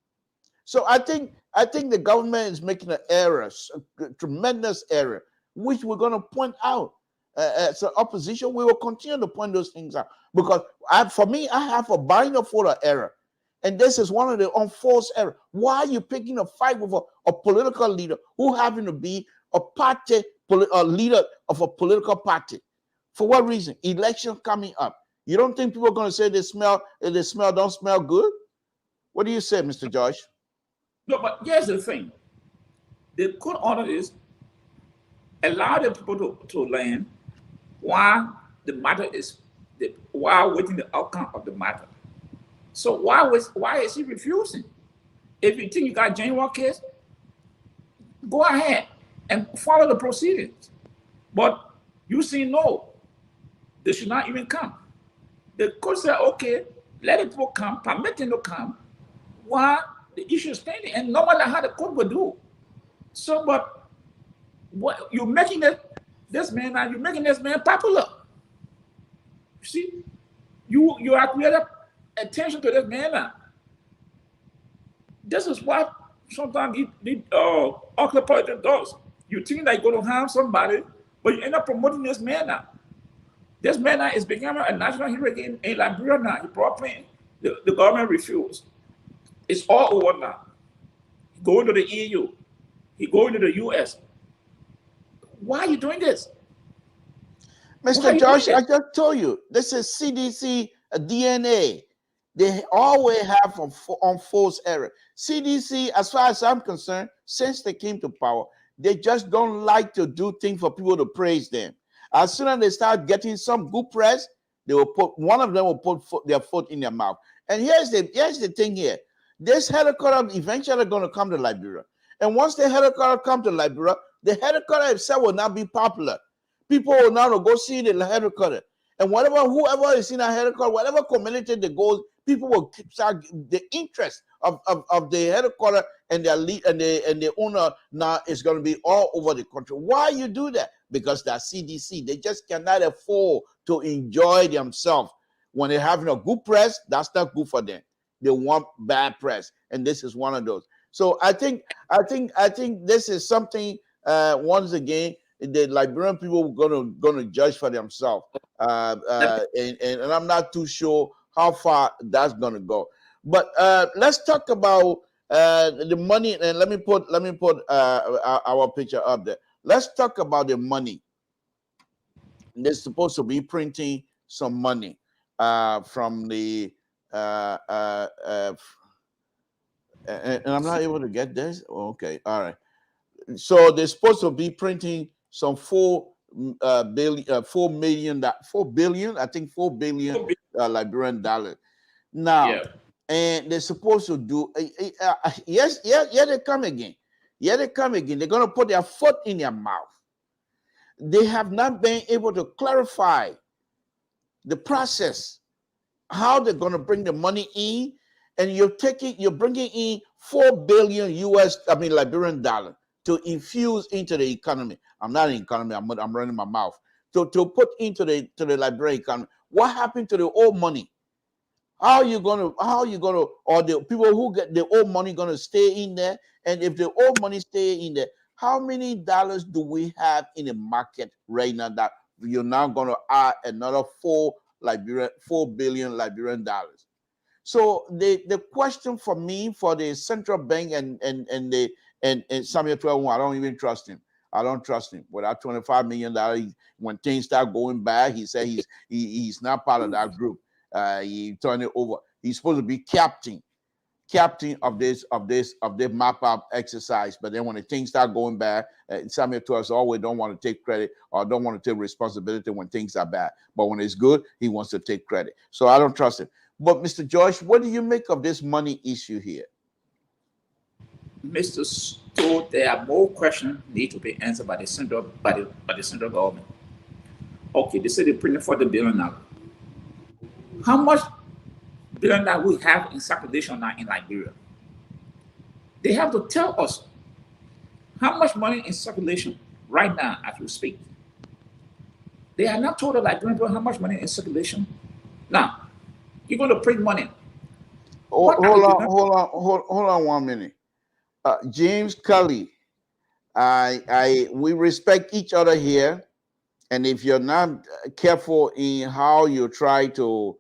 So I think the government is making an error, a tremendous error, which we're going to point out. as an opposition, we will continue to point those things out. Because for me, I have a binary folder error. And this is one of the unforced errors. Why are you picking a fight with a political leader who happen to be a party, a leader of a political party? For what reason? Election coming up. You don't think people are going to say they smell don't smell good? What do you say, Mr. George? No, but here's the thing. The court order is allow the people to land while the matter is while waiting the outcome of the matter. So why is he refusing? If you think you got a genuine case, go ahead and follow the proceedings. But you see, no, they should not even come. The court said, okay, let the people come, permit them to come while the issue is pending, and no matter how the court will do. So, but what you're making this man now, you're making this man popular. You see, you are creating attention to this man now. This is what sometimes the ugly politics does. You think that you're going to harm somebody, but you end up promoting this man now. This man now is becoming a national hero again in Liberia now. He brought pain. The government refused. It's all over now. He going to the EU. He going to the US. Why are you doing this? Mr. Josh, I just told you, this is CDC DNA. They always have unforced error. CDC, as far as I'm concerned, since they came to power, they just don't like to do things for people to praise them. As soon as they start getting some good press, they will one of them will put their foot in their mouth. And here's the thing here. This headquarters eventually going to come to Liberia. And once the headquarters come to Liberia, the headquarters itself will not be popular. People will now go see the headquarters. And whoever is in a headquarters, whatever community they go, people will start the interest of the headquarters and their lead and the owner now is going to be all over the country. Why you do that? Because that CDC, they just cannot afford to enjoy themselves. When they're having a good press, that's not good for them. They want bad press, and this is one of those. So I think this is something. Once again, the Liberian people are gonna judge for themselves, and I'm not too sure how far that's gonna go. But let's talk about the money, and let me put our picture up there. Let's talk about the money. They're supposed to be printing some money from the and I'm not able to get this. Okay, all right. So they're supposed to be printing some 4 billion, I think 4 billion Liberian dollars. Now, Yeah. and they're supposed to do yes, they come again. Yeah, they come again. They're gonna put their foot in their mouth. They have not been able to clarify the process, how they're going to bring the money in, and you're bringing in 4 billion Liberian dollar to infuse into the economy. I'm not in economy. I'm running my mouth to put into the Liberian economy. What happened to the old money? How are you gonna, or the people who get the old money gonna stay in there? And if the old money stay in there, how many dollars do we have in the market right now that you're now gonna add another 4 billion Liberian dollars? So the question for me, for the central bank and Samuel 12, I don't even trust him. I don't trust him. Without $25 million, when things start going bad, he said he's not part of that group. He turned it over. He's supposed to be captain of this map up exercise. But then when the things start going bad, Samuel to us always don't want to take credit or don't want to take responsibility when things are bad. But when it's good, he wants to take credit. So I don't trust him. But Mr. Joyce, what do you make of this money issue here? Mr. Stowe, there are more questions need to be answered by the central government. Okay, they say they printed $40 billion now. How much billion that we have in circulation now in Liberia? They have to tell us how much money in circulation right now as we speak. They have not told the Liberian people how much money in circulation. Now, you're going to print money. Hold on 1 minute. James Kelly, we respect each other here. And if you're not careful in how you try to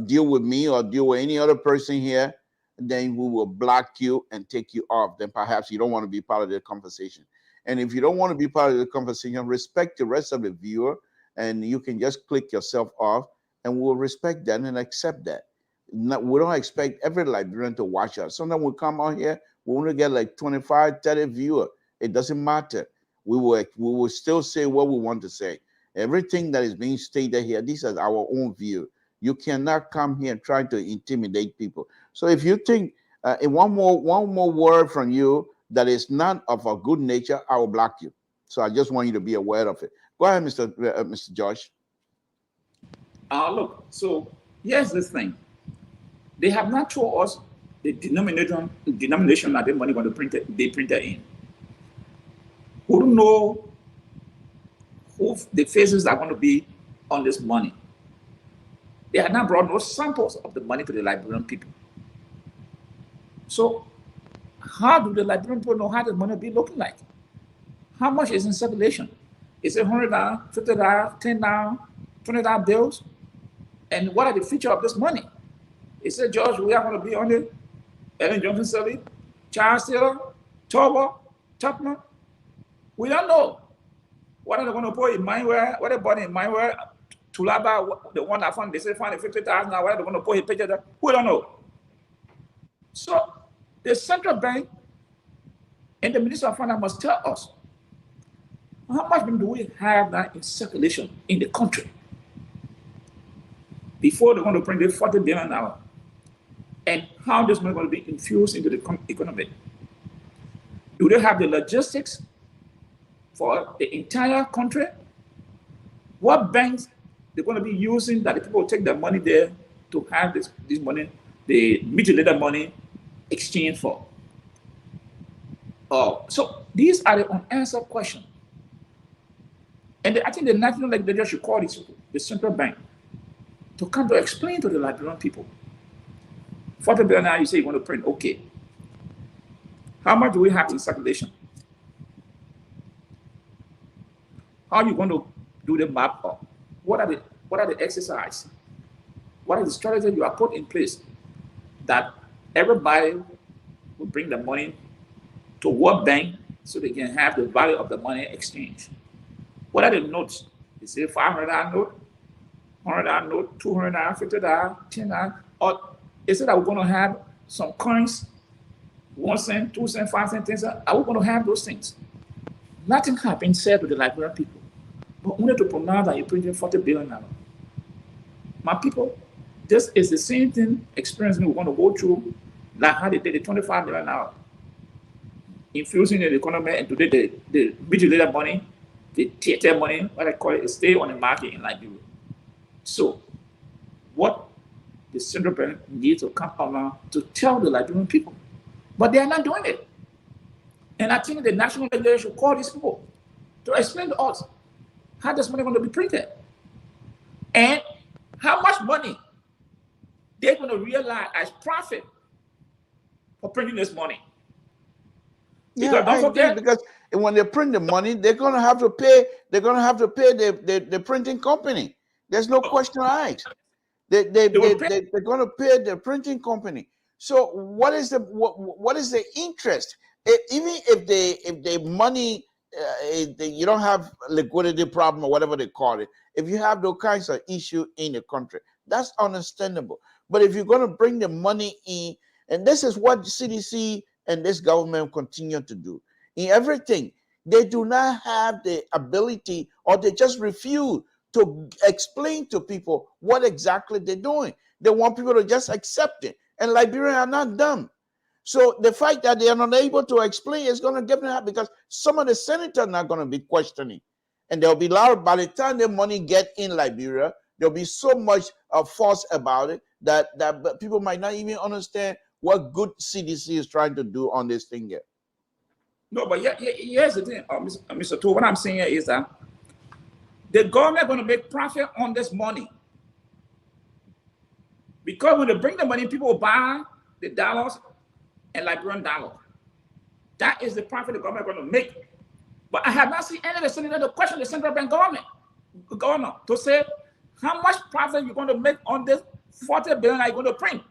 deal with me or deal with any other person here, then we will block you and take you off. Then perhaps you don't want to be part of the conversation. And if you don't want to be part of the conversation, respect the rest of the viewer, and you can just click yourself off, and we'll respect that and accept that. We don't expect every Liberian to watch us. Sometimes we come out here, we only get like 25, 30 viewers. It doesn't matter. We will still say what we want to say. Everything that is being stated here, this is our own view. You cannot come here and try to intimidate people. So if you think one more word from you that is not of a good nature, I will block you. So I just want you to be aware of it. Go ahead, Mr. Josh. Look, so here's this thing. They have not told us the denomination that the money going to be printed in. We don't know who the faces are going to be on this money. They have not brought no samples of the money to the Liberian people. So how do the Liberian people know how the money will be looking like? How much is in circulation? Is it $100, $50, $10, $20 bills? And what are the features of this money? It said, George, we are going to be on it. Ellen Johnson Sirleaf, Charles Taylor, Tobo, Tubman. We don't know. What are they going to put in Mindware? What are they putting in Mindware? Tulaba, the one I found, they say find 50,000. Now, what are they going to put in picture there? We don't know. So the central bank and the Minister of Finance must tell us how much do we have that in circulation in the country before they're going to print the $40 billion, and how this money is going to be infused into the economy. Do they have the logistics for the entire country? What banks they're going to be using that the people will take their money there to have this money, the mutilated money, exchanged for? So these are the unanswered questions. And I think the national legislature should call the central bank to come to explain to the Liberian people. $40 billion now, you say you want to print, okay. How much do we have in circulation? How are you going to do the map up? What are the exercises? What are the strategies you have put in place that everybody will bring the money to World Bank so they can have the value of the money exchanged? What are the notes? They say $500 note, $100 note, $200, $50, $10, or is it that we're going to have some coins, 1 cent, 2 cent, 5 cent, 10 cent? Are we going to have those things? Nothing has been said to the Liberian people, but only to pronounce that you're printing $40 billion. My people, this is the same thing experience we're going to go through, like how they did the $25 million infusing in the economy, and today the vigilator money, the theater money, what I call it, stay on the market in Liberia. So, what the central bank needs to come around to tell the Liberian people, but they are not doing it. And I think the national legislature should call these people to explain to us how this money is going to be printed and how much money they're going to realize as profit for printing this money. Yeah, I agree, because when they print the money, they're gonna have to pay. They're gonna have to pay the printing company. There's no question asked. They're gonna pay the printing company. So what is the interest? Even if the money, you don't have liquidity problem or whatever they call it. If you have those kinds of issue in the country, that's understandable. But if you're gonna bring the money in, and this is what the CDC and this government continue to do in everything, they do not have the ability, or they just refuse to explain to people what exactly they're doing. They want people to just accept it, and Liberians are not dumb. So the fact that they are not able to explain is going to give them, because some of the senators are not going to be questioning, and there'll be a lot of, by the time the money get in Liberia, there'll be so much fuss about it that people might not even understand what good CDC is trying to do on this thing here. No, but here's the thing, Mr. Toh. What I'm saying is that the government is going to make profit on this money, because when they bring the money, people will buy the dollars and Liberian dollars. That is the profit the government is going to make. But I have not seen any of the senators to question the central bank government. governor to say how much profit you're going to make on this 40 billion are you going to print.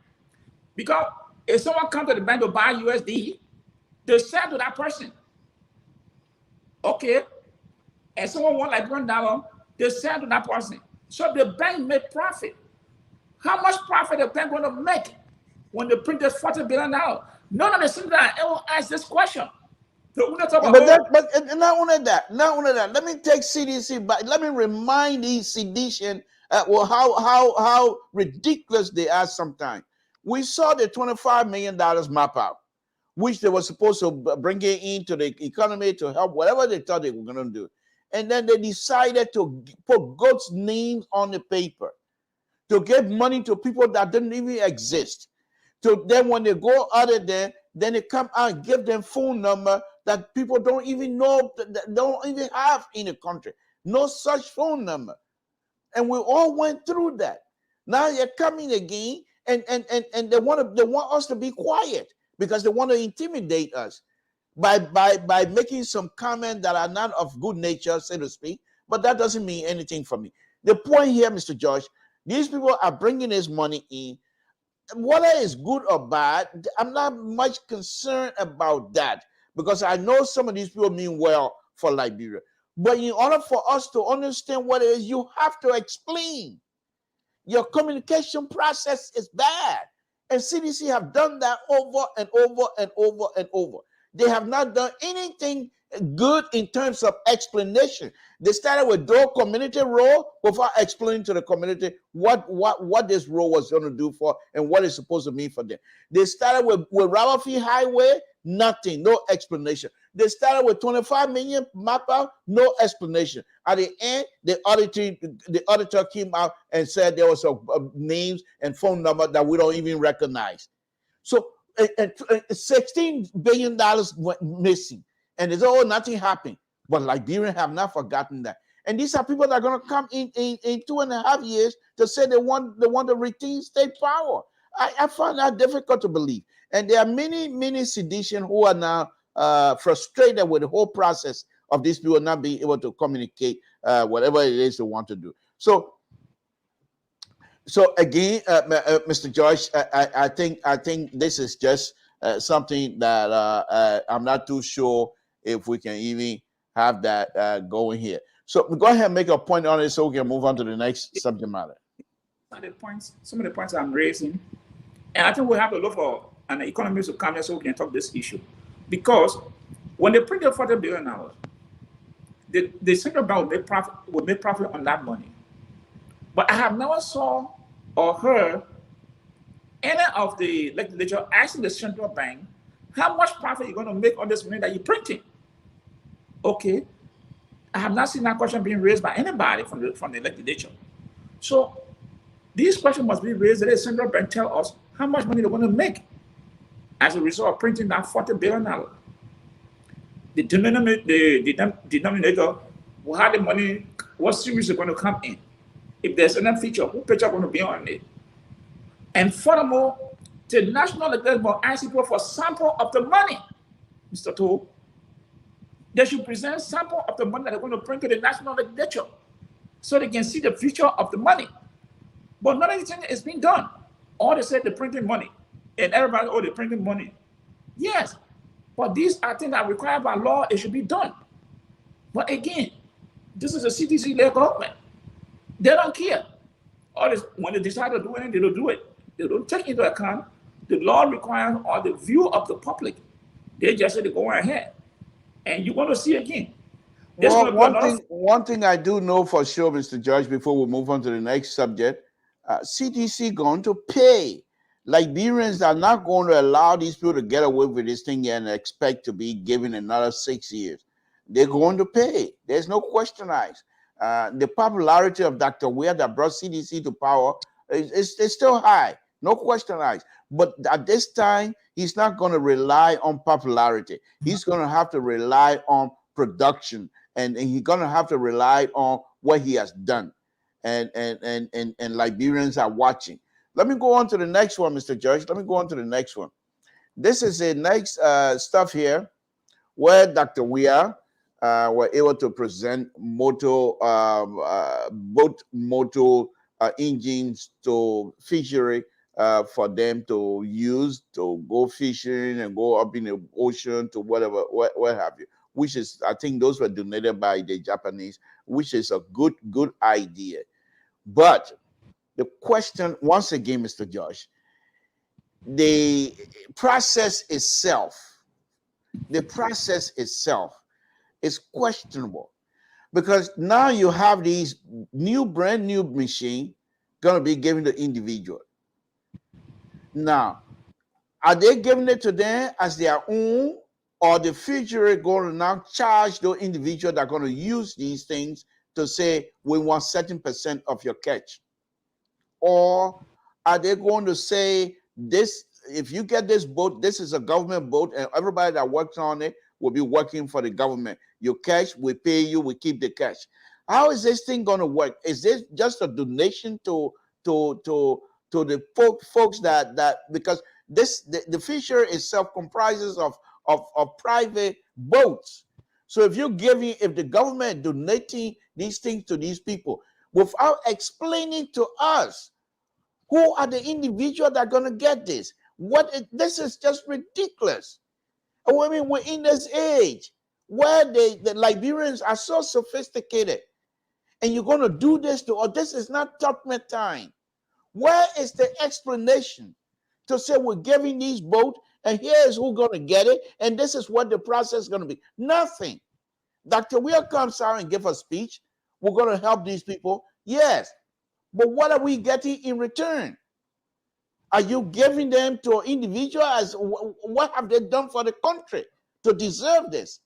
Because if someone comes to the bank to buy USD, they sell to that person. Okay. And someone want like $1, they sell to that person. So the bank made profit. How much profit the bank going to make when they print this $40 billion? None of the citizens ever ask this question. So we're not talking about, but not only that. Let me take CDC back. Let me remind these sedition how ridiculous they are sometimes. We saw the $25 million map out, which they were supposed to bring it into the economy to help whatever they thought they were going to do. And then they decided to put God's names on the paper to give money to people that didn't even exist. So then when they go out of there, then they come out and give them phone number that people don't even know, don't even have in the country. No such phone number. And we all went through that. Now they're coming again and they want us to be quiet because they want to intimidate us by making some comments that are not of good nature, so to speak, but that doesn't mean anything for me. The point here, Mr. George, these people are bringing this money in. Whether it's good or bad, I'm not much concerned about that because I know some of these people mean well for Liberia. But in order for us to understand what it is, you have to explain. Your communication process is bad. And CDC have done that over and over and over and over. They have not done anything good in terms of explanation. They started with dual community role without explaining to the community what this role was going to do for and what it's supposed to mean for them. They started with Rawafi Highway, nothing, no explanation. They started with 25 million map out, no explanation. At the end, the auditor came out and said there was names and phone number that we don't even recognize. So $16 billion went missing. And they say, nothing happened. But Liberians have not forgotten that. And these are people that are going to come in 2.5 years to say they want to retain state power. I find that difficult to believe. And there are many sedition who are now frustrated with the whole process of these people not being able to communicate whatever it is they want to do. So again, Mr. George, I think this is just something that I'm not too sure if we can even have that going here. So go ahead and make a point on it so we can move on to the next subject matter. Some of the points I'm raising, and I think we have to look for an economist to come here so we can talk this issue. Because when they print the $40 billion, the central bank will make profit on that money. But I have never saw or heard any of the legislature asking the central bank how much profit you're going to make on this money that you're printing. Okay, I have not seen that question being raised by anybody from the legislature. So these questions must be raised that the central bank tell us how much money they're going to make as a result of printing that $40 billion. The denominator will have the money, what series is going to come in. If there's any feature, who picture going to be on it? And furthermore, the national legislature will ask people for sample of the money, Mr. Toll. They should present sample of the money that they're going to bring to the national legislature so they can see the future of the money. But not anything is being done. All they said, they're printing money. And everybody, they're printing money. Yes, but these are things that are required by law. It should be done. But again, this is a CDC-led government. They don't care. When they decide to do anything, they don't do it. They don't take into account the law requires or the view of the public. They just say they go ahead. And you're going to see again. Well, one thing I do know for sure, Mr. Judge, before we move on to the next subject, CDC going to pay. Liberians are not going to allow these people to get away with this thing and expect to be given another 6 years. They're going to pay. There's no question. The popularity of Dr. Weir that brought CDC to power is still high. No question. But at this time, he's not going to rely on popularity. He's going to have to rely on production, and he's going to have to rely on what he has done. And Liberians are watching. Let me go on to the next one, Mr. Judge. Let me go on to the next one. This is the next stuff here where Dr. Weir were able to present boat motor engines to fishery for them to use to go fishing and go up in the ocean to whatever, what have you. Which is, I think those were donated by the Japanese, which is a good idea. But the question, once again, Mr. Josh, the process itself is questionable, because now you have these brand new machine going to be given to individual. Now, are they giving it to them as their own, or the future going to now charge those individuals that are going to use these things to say, we want certain % of your catch? Or are they going to say, this, if you get this boat, this is a government boat, and everybody that works on it will be working for the government. Your cash, we pay you, we keep the cash. How is this thing going to work? Is this just a donation to the folks that because the fishery itself comprises of private boats? So if the government donating these things to these people without explaining to us who are the individuals that are going to get this, this is just ridiculous. I mean, we're in this age where the Liberians are so sophisticated, and you're going to do this to us. This is not Topmet time. Where is the explanation to say we're giving these boats, and here's who's going to get it, and this is what the process is going to be? Nothing. Dr. Will comes out and give a speech. We're going to help these people. Yes. But what are we getting in return? Are you giving them to an individual? What have they done for the country to deserve this?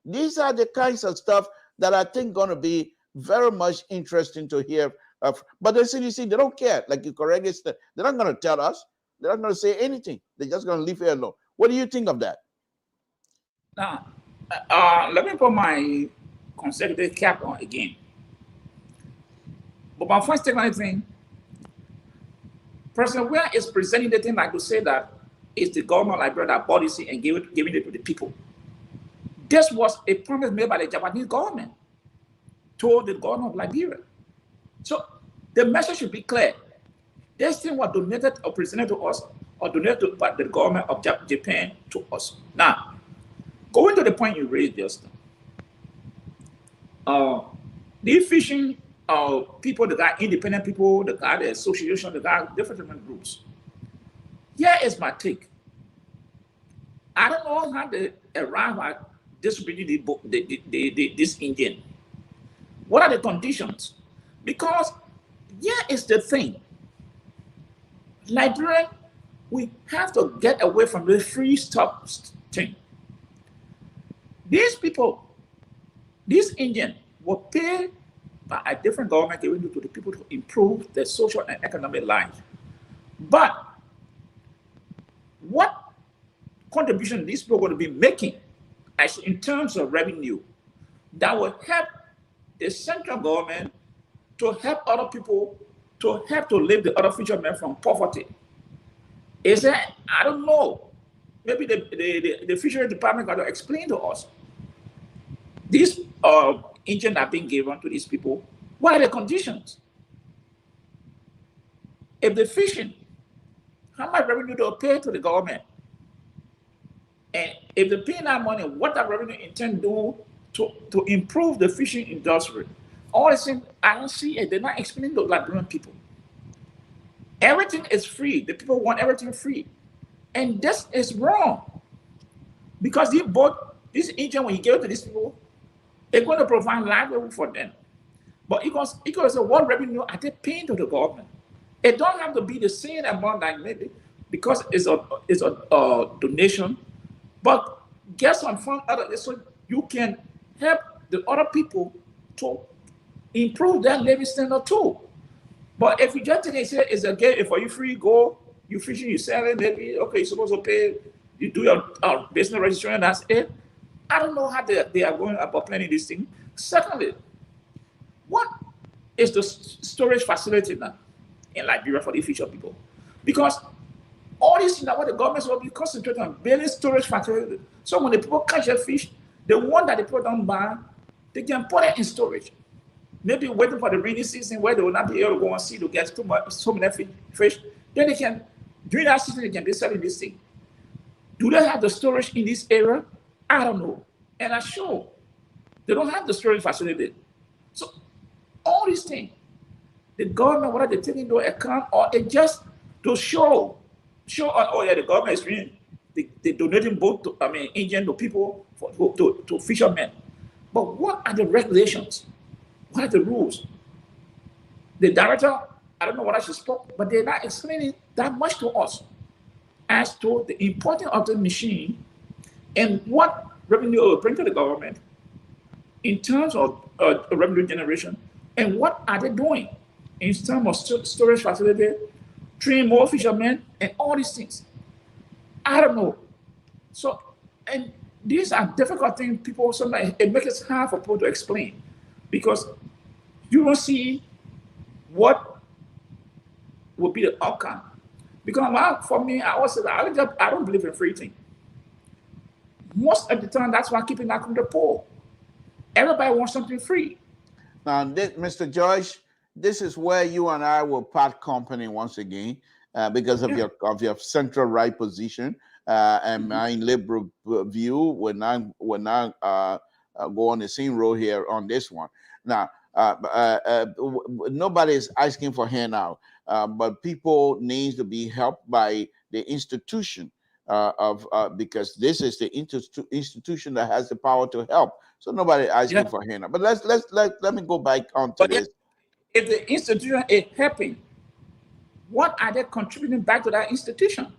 These are the kinds of stuff that I think going to be very much interesting to hear. But the CDC, they don't care. Like you correctly said, they're not going to tell us. They're not going to say anything. They're just going to leave it alone. What do you think of that? Now, let me put my consecutive cap on again. But my first take on thing, President Weah is presenting the thing like to say that it's the government of Liberia that bought this and giving it to the people. This was a promise made by the Japanese government to the government of Liberia. So the message should be clear. This thing was donated or presented to us or donated by the government of Japan to us. Now, going to the point you raised just now, the fishing people, that got independent people, that got the association, that got different groups. Here is my take. I don't know how they arrive at distributing this engine. What are the conditions? Because here is the thing. Liberia, we have to get away from the free stock thing. These people, this engine will pay by a different government giving it to the people to improve their social and economic life. But what contribution these people are going to be making as in terms of revenue that will help the central government to help other people to help to live the other fishermen from poverty? Is that, I don't know, maybe the fishery department got to explain to us. These engines are being given to these people. What are the conditions? If they're fishing, how much revenue they'll pay to the government? And if they're paying that money, what that revenue intend to do to improve the fishing industry? All these things, I don't see it. They're not explaining to Liberian people. Everything is free. The people want everything free. And this is wrong. Because they bought this engine, when you give it to these people, they're going to provide livelihood for them. But it goes what revenue are they paying to the government? It don't have to be the same amount, like maybe because it's a donation, but get some fund other so you can help the other people to improve their living standard too. But if you just take it, say it's a game, if you free, go, you fishing, you sell it, maybe okay, you're supposed to pay, you do your business registration, that's it. I don't know how they are going about planning this thing. Secondly, what is the storage facility now in Liberia for the fisher people? Because all these things are what the government will be concentrating on, building storage facility. So when the people catch a fish, the one that the people don't buy They can put it in storage. Maybe waiting for the rainy season where they will not be able to go and see to get so many fish. Then they can, during that season, they can be selling this thing. Do they have the storage in this area? I don't know. And I'm sure they don't have the storage facility. So all these things, the government, whether they take into account or it just to show, oh yeah, the government is really, they donating boat to, engine to people, to fishermen. But what are the regulations? What are the rules? The director, I don't know what I should spoke, but they're not explaining that much to us as to the importance of the machine and what revenue it will bring to the government in terms of revenue generation, and what are they doing in terms of storage facility, train more fishermen, and all these things. I don't know. So, and these are difficult things people sometimes, it makes it hard for people to explain because you don't see what would be the outcome. Because for me, I always say that I don't believe in free thing. Most of the time, that's why keeping that from the poor. Everybody wants something free. Now, Mr. George, this is where you and I will part company once again because of your central right position and my liberal view. When I go on the same road here on this one. Now, nobody is asking for handout, but people need to be helped by the institution because this is the institution that has the power to help. So nobody asking for handout. But let me go back onto this. If the institution is helping, what are they contributing back to that institution?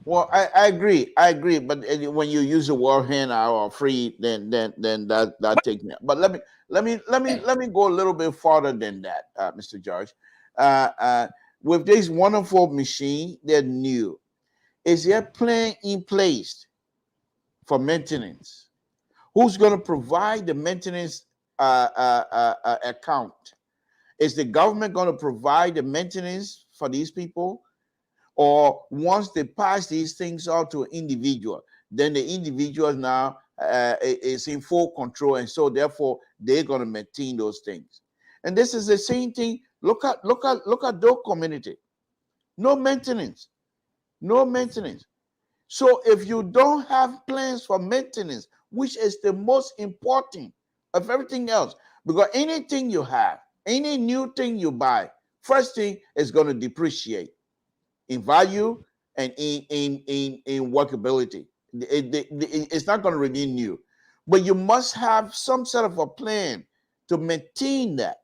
Well, I agree. But when you use the word handout or free, then that takes me. But let me go a little bit farther than that, Mr. George. With this wonderful machine, they're new. Is there a plan in place for maintenance? Who's going to provide the maintenance account? Is the government going to provide the maintenance for these people? Or once they pass these things out to an individual, then the individual now is in full control, and so therefore they're going to maintain those things. And this is the same thing. Look at those community. No maintenance. So if you don't have plans for maintenance, which is the most important of everything else, because anything you have, any new thing you buy, first thing is going to depreciate in value and in workability. It's not going to remain new, but you must have some sort of a plan to maintain that.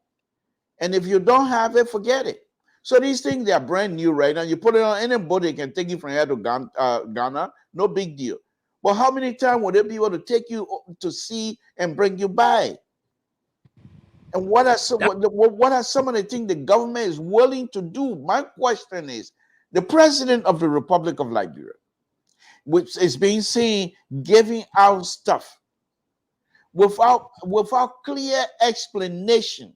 And if you don't have it, forget it. So these things, they are brand new right now. You put it on any boat, they can take you from here to Ghana, no big deal. But how many times would they be able to take you to sea and bring you by? And what are some of the things the government is willing to do? My question is, the president of the Republic of Liberia, which is being seen giving out stuff without clear explanation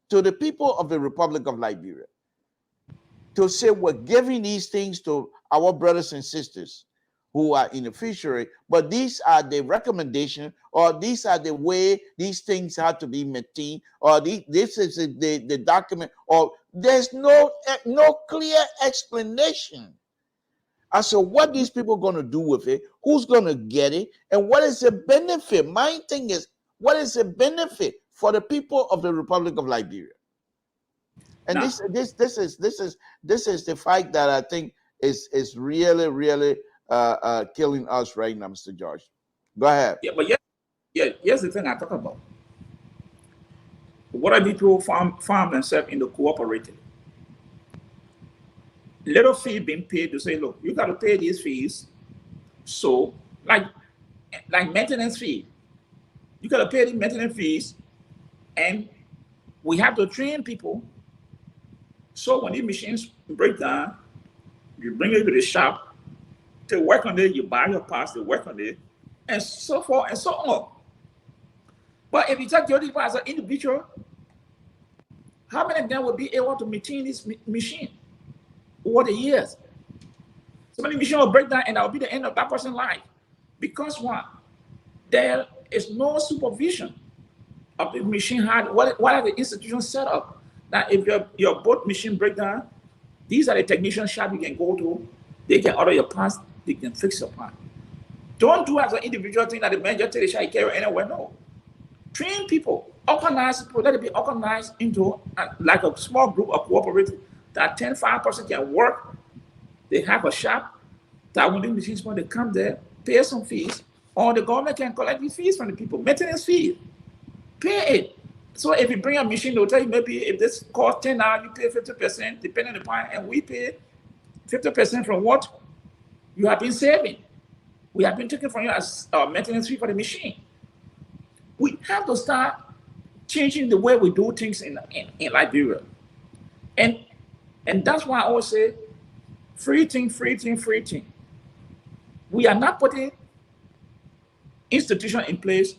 to the people of the Republic of Liberia, to say we're giving these things to our brothers and sisters who are in the fishery, but these are the recommendation, or these are the way these things have to be maintained, or this is the document, or there's no clear explanation as to what these people are going to do with it, who's going to get it, and what is the benefit. My thing is, what is the benefit for the people of the Republic of Liberia? And this is the fight that I think is really killing us right now, Mr. George. Go ahead. Yeah, but here's the thing I talk about. What are people farm themselves in the cooperative? Little fee being paid to say, look, you got to pay these fees. So, like maintenance fee, you got to pay the maintenance fees, and we have to train people. So when these machines break down, you bring it to the shop to work on it. You buy your parts to work on it, and so forth and so on. But if you take your people as an individual, how many of them will be able to maintain this machine over the years? So many machines will break down, and that will be the end of that person's life. Because what? There is no supervision. of the machine had, what are the institutions set up? That if your boat machine break down, these are the technician shop you can go to. They can order your parts, they can fix your part. Don't do as an individual thing that the man just tell the shop carry anywhere. No. Train people, organize people, let it be organized into like a small group of cooperative that 5% can work. They have a shop that when the machines when they come there, pay some fees, or the government can collect the fees from the people, maintenance fees. Pay it. So if you bring a machine, they'll tell you maybe if this costs 10 hours, you pay 50%, depending upon, and we pay 50% from what you have been saving. We have been taking from you as maintenance fee for the machine. We have to start changing the way we do things in Liberia. And that's why I always say free thing, free thing, free thing. We are not putting institutions in place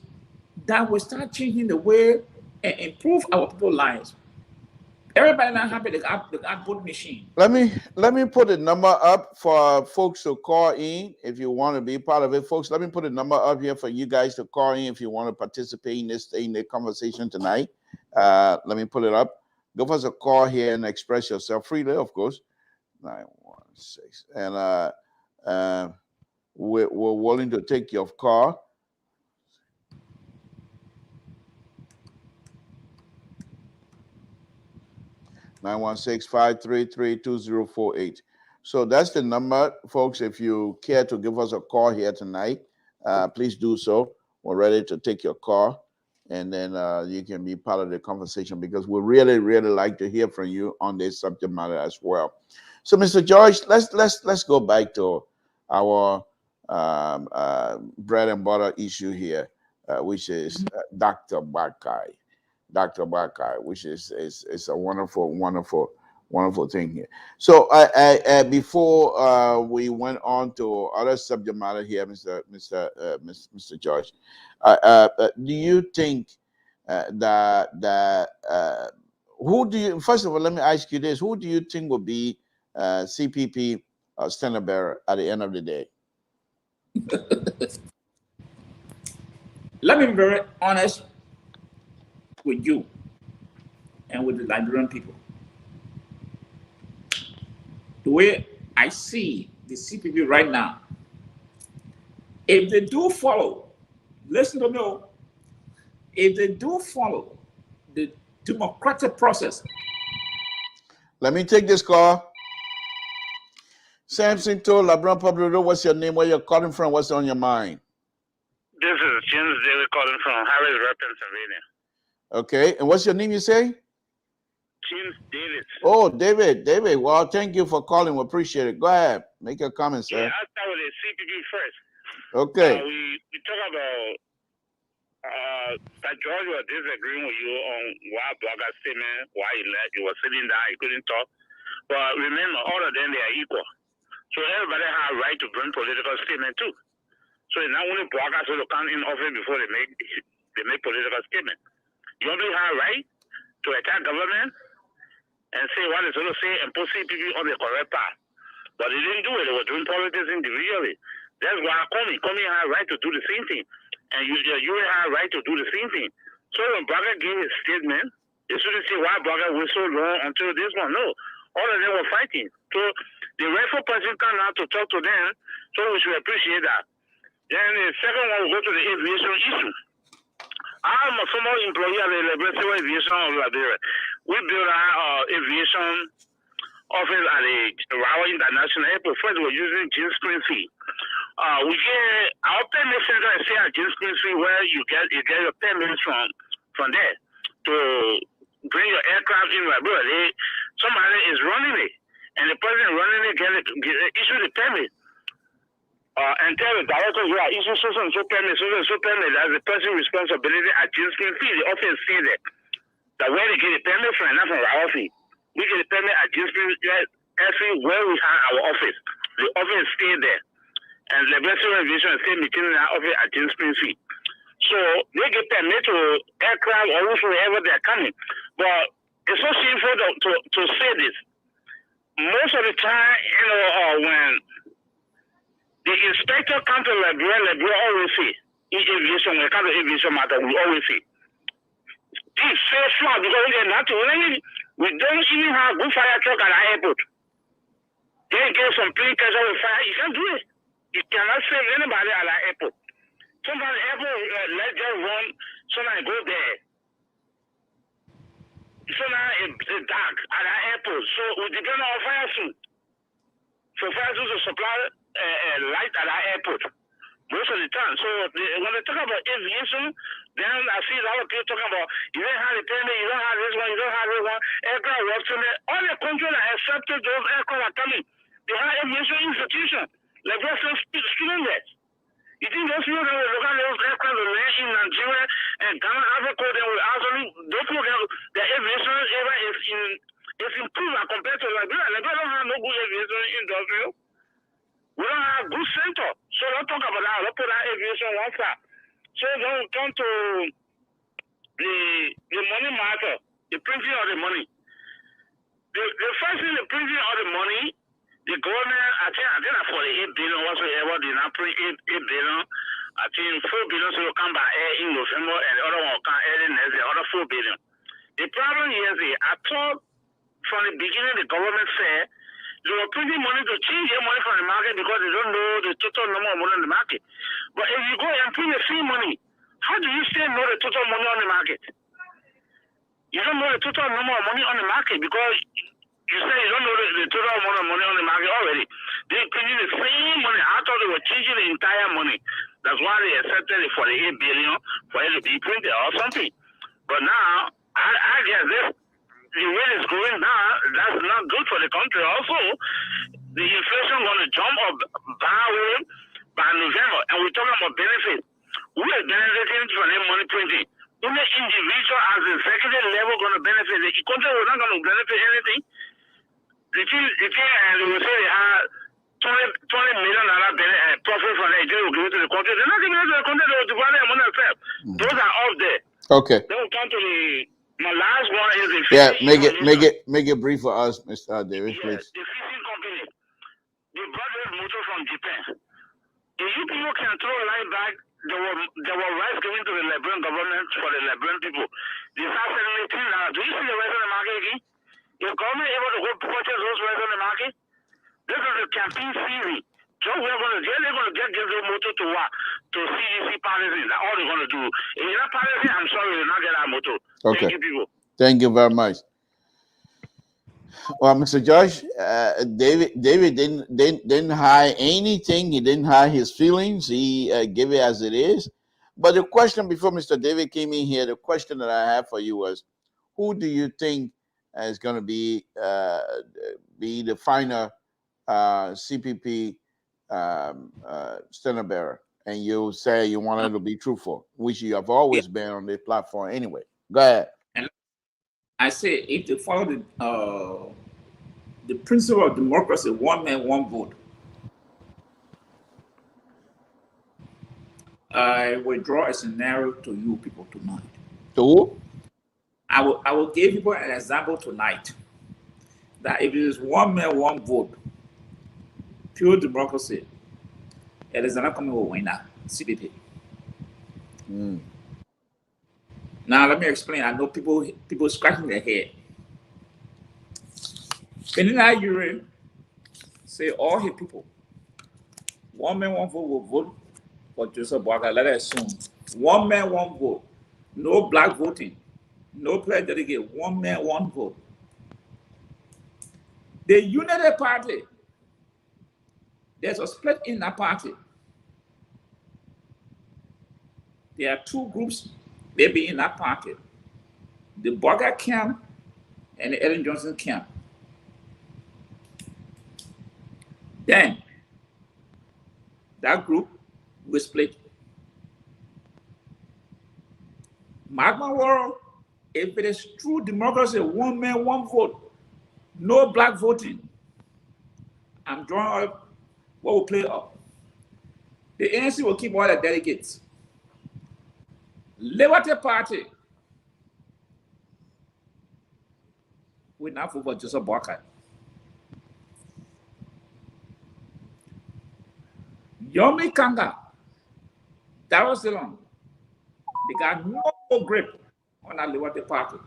that will start changing the way and improve our people's lives. Everybody now happy they got boat machine. Let me put a number up for folks to call in if you want to be part of it, folks. Let me put a number up here for you guys to call in if you want to participate in the conversation tonight. Let me put it up. Give us a call here and express yourself freely, of course. 916, and we're willing to take your call. 916-533-2048. So that's the number, folks. If you care to give us a call here tonight, please do so. We're ready to take your call, and then you can be part of the conversation because we really, really like to hear from you on this subject matter as well. So, Mr. George, let's go back to our bread and butter issue here, which is Dr. Boakai. Dr. Boakai, which is a wonderful thing here. So before we went on to other subject matter here, Mr. George, do you think that who do you, first of all, let me ask you this: who do you think will be CPP standard bearer at the end of the day? Let me be very honest with you and with the Liberian people. The way I see the CPP right now, if they do follow, listen to me, if they do follow the democratic process. Let me take this call. Samson told Liberian Public Radio, what's your name, where you're calling from, what's on your mind? This is James David calling from Harrisburg, Pennsylvania. Okay, and what's your name, you say? James David. Oh, David. Well, thank you for calling. We appreciate it. Go ahead. Make your comment, sir. Yeah, I'll start with the CPP first. Okay. We talk about that George was disagreeing with you on why Boakai statement, why he was sitting down, he couldn't talk. But remember, all of them, they are equal. So everybody has a right to bring political statement too. So it's not only Boakai to come in office before they make political statement. You only have a right to attack government and say what it's going to say and put CPP on the correct path. But they didn't do it. They were doing politics individually. That's why Comey had a right to do the same thing. And you have a right to do the same thing. So when Boakai gave his statement, they shouldn't say why Boakai was so long until this one. No. All of them were fighting. So the rightful person come out to talk to them, so we should appreciate that. Then the second one will go to the aviation issue. I'm a former employee of the Liberia Civil Aviation of Liberia. We built our aviation office at the Rawa International Airport. First, we were using James Green fee. We get our permit center is here at James Green fee, where you get your permits from there to bring your aircraft in Liberia. Somebody is running it, and the person running it issue the permit. And tell the director, yeah, issue so permit, that's the person's responsibility at James Green fee. The office say that. That where they get the permit from, not from our office. We get the permit at James Green fee where we have our office. The office stay there. And the Liberia Aviation is still maintaining our office at James Green fee. So they get permit to aircraft or wherever they're coming. But it's so shameful to say this. Most of the time, when the inspector comes to Liberia always say, in aviation, when it comes to aviation matter, we always say, It's so small because we not we don't even have good fire truck at the airport. They get some plane catch up with fire. You can't do it. You cannot save anybody at the airport. Sometimes the airport let just run, somebody go there. So now it's dark at the airport. So we depend on fire suit. So fire suit to supply light at the airport most of the time. So when they talk about aviation, then I see a lot of people talking about you don't have the permit, you don't have this one, you don't have this one. Aircraft works in it. All the countries that accepted those aircraft are coming. They have aviation institutions. Like we're still students there. You think those people that will look at those aircraft will land in Nigeria and Ghana, Africa, they will actually, those people, the aviation area is improved compared to Liberia. Liberia don't have no good aviation industry. We don't have good center. So don't talk about that. Let's put that aviation one side. So then we come to the money matter, the printing of the money. The first thing, the printing of the money, the government, I think for the 8 billion whatsoever, they not print 8 billion. I think 4 billion so will come by air in November and the other one will come air in next year, other 4 billion. The problem here is I thought from the beginning the government said they were printing money to change their money from the market because they don't know the total number of money on the market. But if you go and print the same money, how do you still know the total money on the market? You don't know the total number of money on the market because you say you don't know the total amount of money on the market already. They're printing the same money. I thought they were changing the entire money. That's why they accepted it for the 8 billion for it to be printed or something. But now, I guess this, the way it's going down, that's not good for the country. Also, the inflation going to jump up by November. And we're talking about benefits. We are benefiting from the money printing. Only individual as the executive level going to benefit. The country is not going to benefit anything. The thing, they will say they have $20 million profit from the Nigeria will give it to the country. They're not giving it to the country, they will divide their money themselves. Those are up there. Okay. Then we come to my last one is the make it brief for us, Mr. David, please. The fishing company. They brought this motor from Japan. If you people can throw light back, there were rights given to the Liberian government for the Liberian people. They start selling it now. Do you see the rights on the market again? Is government able to go purchase those rights on the market? This is the campaign season. So they're going to get this motor to what? To CDC policy. That's all they're going to do. If you're not policy, I'm sorry, you'll not get that motor. Okay. Thank you, people. Thank you very much. Well, Mr. Josh, David didn't hide anything. He didn't hide his feelings. He gave it as it is. But the question before Mr. David came in here, the question that I have for you was, who do you think is going to be the final CPP standard bearer? And you say you wanted to be truthful, which you have always been on this platform anyway. Go ahead. And I say if they follow the principle of democracy, one man, one vote, I will draw a scenario to you people tonight. To who? I will give people an example tonight that if it is one man, one vote, pure democracy, it is not coming with winner, CPP. Now let me explain. I know people scratching their head. Penina Yuri say all his people, one man, one vote will vote for Joseph Boakai. Let us assume one man, one vote, no black voting, no pledge delegate, one man, one vote. The United Party, there's a split in that party. There are two groups maybe in that party. The Boakai camp and the Ellen Johnson camp. Then that group will split. Mark my word, if it is true democracy, one man, one vote, no black voting, I'm drawing up what will play up. The ANC will keep all the delegates. Liberty Party will not vote for Joseph Boakai. Yomi Kanga, Darussalam, they got no grip on that Liberty Party.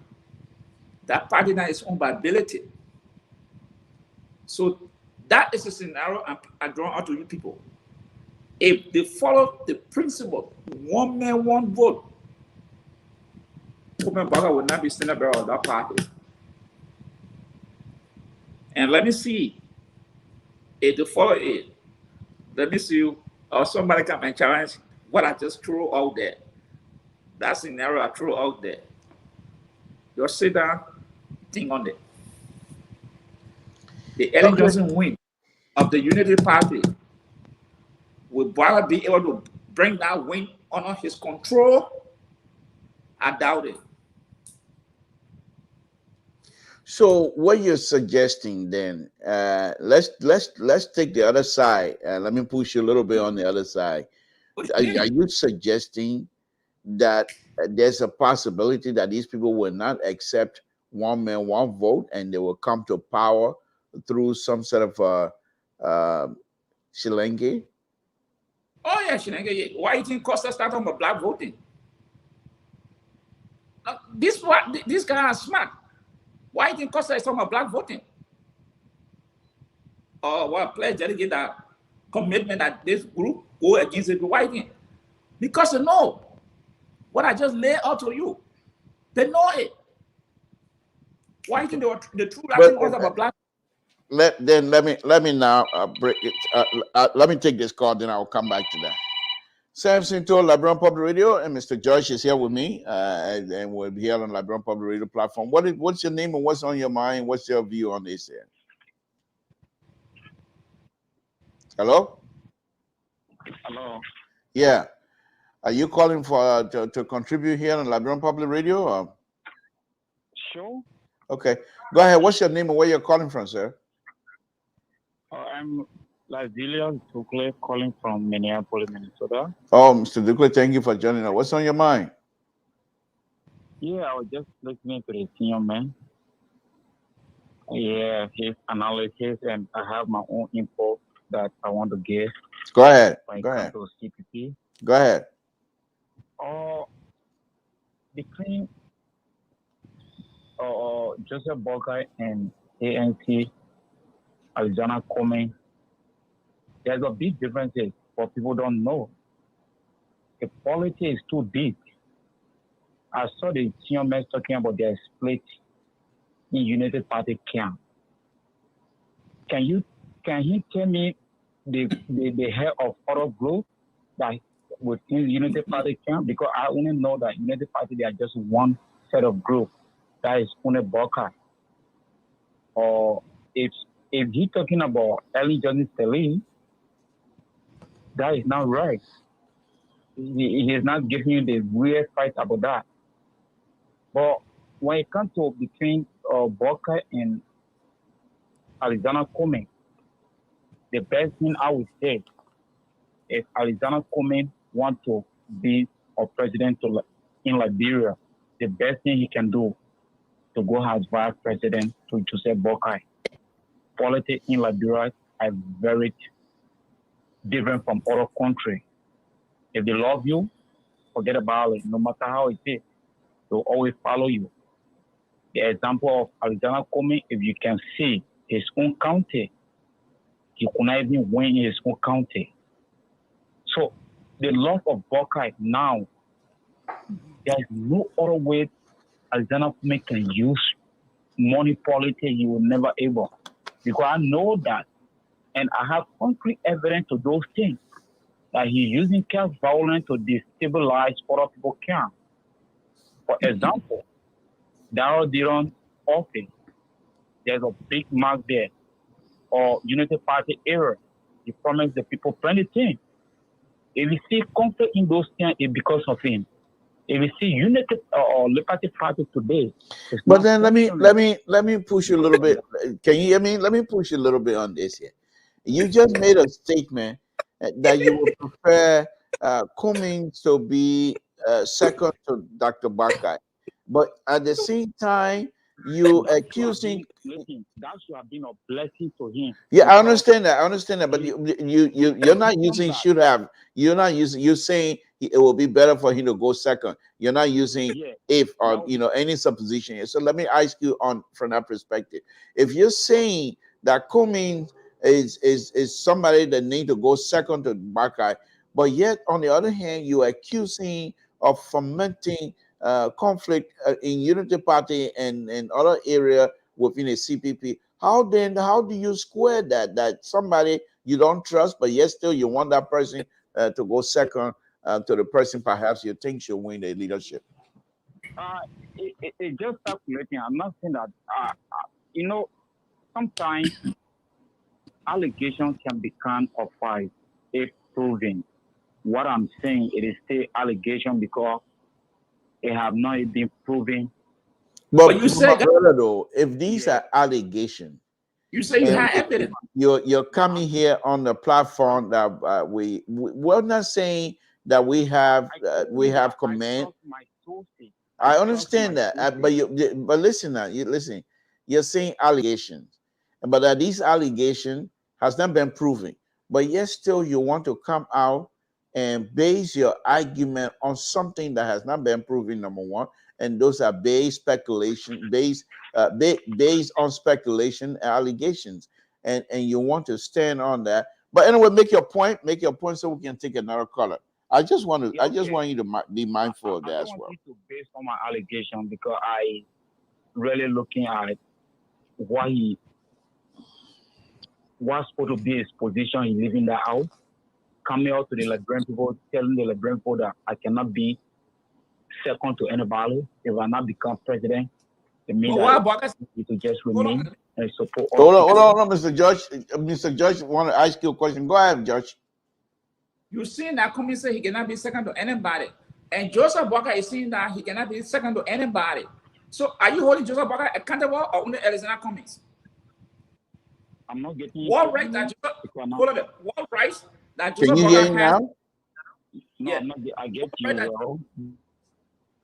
That party now is owned by Ability. So that is a scenario I draw out to you people. If they follow the principle, one man, one vote, Nyumah Boakai will not be standing bearer of that party. And let me see if they follow it. Let me see or somebody come and challenge what I just threw out there. That scenario I threw out there. You'll sit down, think on it. The Ellen Johnson win of the Unity Party, will Boakai be able to bring that win under his control? I doubt it. So what you're suggesting then, let's take the other side. Let me push you a little bit on the other side. Are you suggesting that there's a possibility that these people will not accept one man, one vote, and they will come to power through some sort of shillelagh? Oh yeah, shillelagh. Why you think Costa start on black voting? This guy is smart. Why you think Costa is talking about black voting? Or what pledge delegate that commitment that this group go against it? Why you think? Because they know what I just laid out to you. They know it. Why you think they were the true action was about black? Let me now break it. Let me take this call, then I'll come back to that. Samson to Liberian Public Radio, and Mr. Josh is here with me, and we'll be here on Liberian Public Radio platform. What's your name and what's on your mind? What's your view on this here? Hello? Hello. Yeah. Are you calling for to contribute here on Liberian Public Radio? Or? Sure. Okay. Go ahead. What's your name and where you're calling from, sir? I'm Lazilia Tukle calling from Minneapolis, Minnesota. Oh, Mr. Dukle, thank you for joining us. What's on your mind? Yeah, I was just listening to the senior man. Yeah, his analysis, and I have my own input that I want to give. Go ahead. Go ahead. To CPP. Go ahead. Between Joseph Boakai and ANC, Alexander Comey, there's a big difference, but people don't know. The politics is too big. I saw the senior men talking about their split in United Party camp. Can he tell me the head of other group that within United Party camp? Because I only know that United Party, they are just one set of group. That is Nyumah Boakai. Or if he's talking about Ellen Johnson Sirleaf, that is not right. He is not giving you the real fight about that. But when it comes to between Boakai and Alexander Comey, the best thing I would say, if Alexander Comey wants to be a president in Liberia, the best thing he can do to go as vice president to Joseph Boakai. Politics in Liberia are very different from other countries. If they love you, forget about it. No matter how it is, they'll always follow you. The example of Alexander Comey, if you can see his own county, he could not even win in his own county. So the love of Boakai now, there is no other way Alexander Comey can use money politics. He will never able. Because I know that, and I have concrete evidence to those things, that he's using cash violence to destabilize other people's camp. For example, Darrell Dillon's office, there's a big mark there, or Unity Party error. He promised the people plenty things. If you see conflict in those things, it's because of him. If you see Unity or Liberty Party today, but then let me push you a little bit. Can you hear me? Let me push you a little bit on this here. You just made a statement that you would prefer Cummings to be second to Dr. Boakai, but at the same time, you accusing. Listen, that should have been a blessing to him. Yeah, I understand that. I understand that, but you're not using should have. You're not using. You're saying it will be better for him to go second. You're not using if or any supposition. So let me ask you on from that perspective. If you're saying that Cummings is somebody that need to go second to Boakai, but yet on the other hand, you're accusing of fomenting conflict in Unity Party and other area within the CPP. How do you square that somebody you don't trust, but yet still you want that person to go second to the person perhaps you think should win the leadership? It just calculating. I'm not saying that. Sometimes allegations can become a fight if proven. What I'm saying, it is still allegation because it have not been proven. But you say, though, if these are allegations, you say you have evidence. You're coming here on the platform that we're not saying that we have command. I understand that, but listen now, you're saying allegations, but that these allegations has not been proven, but yet still you want to come out and base your argument on something that has not been proven, number one, and those are based on speculation and allegations, and you want to stand on that. But anyway, make your point so we can take another caller. I just want you to be mindful of that as well. To base on my allegation because I really looking at what he was supposed to be his position in leaving the house, coming out to the Liberian people, telling the Liberian people that I cannot be second to anybody if I not become president. It means that to just remain and support. Hold on, Mr. Judge. Mr. Judge, want to ask you a question. Go ahead, Judge. You seen that Cummings say he cannot be second to anybody, and Joseph Boakai is saying that he cannot be second to anybody. So, are you holding Joseph Boakai accountable or only Alexander Cummings? I'm not getting what right that Joseph Can you hear him now? No, I'm not. I get you. Well.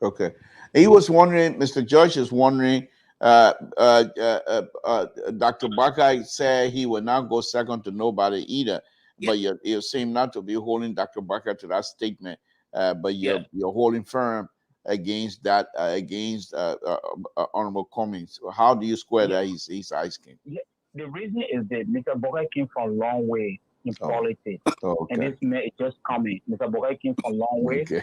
Okay. He was wondering. Mr. Judge is wondering. Dr. Boakai said he would not go second to nobody either. But you seem not to be holding Dr. Boakai to that statement. But you're holding firm against that Honorable Cummings. How do you square that? He's asking. The reason is that Mr. Boakai came from a long way in politics. And this man is just coming. Mr. Boakai came from a long way. Okay.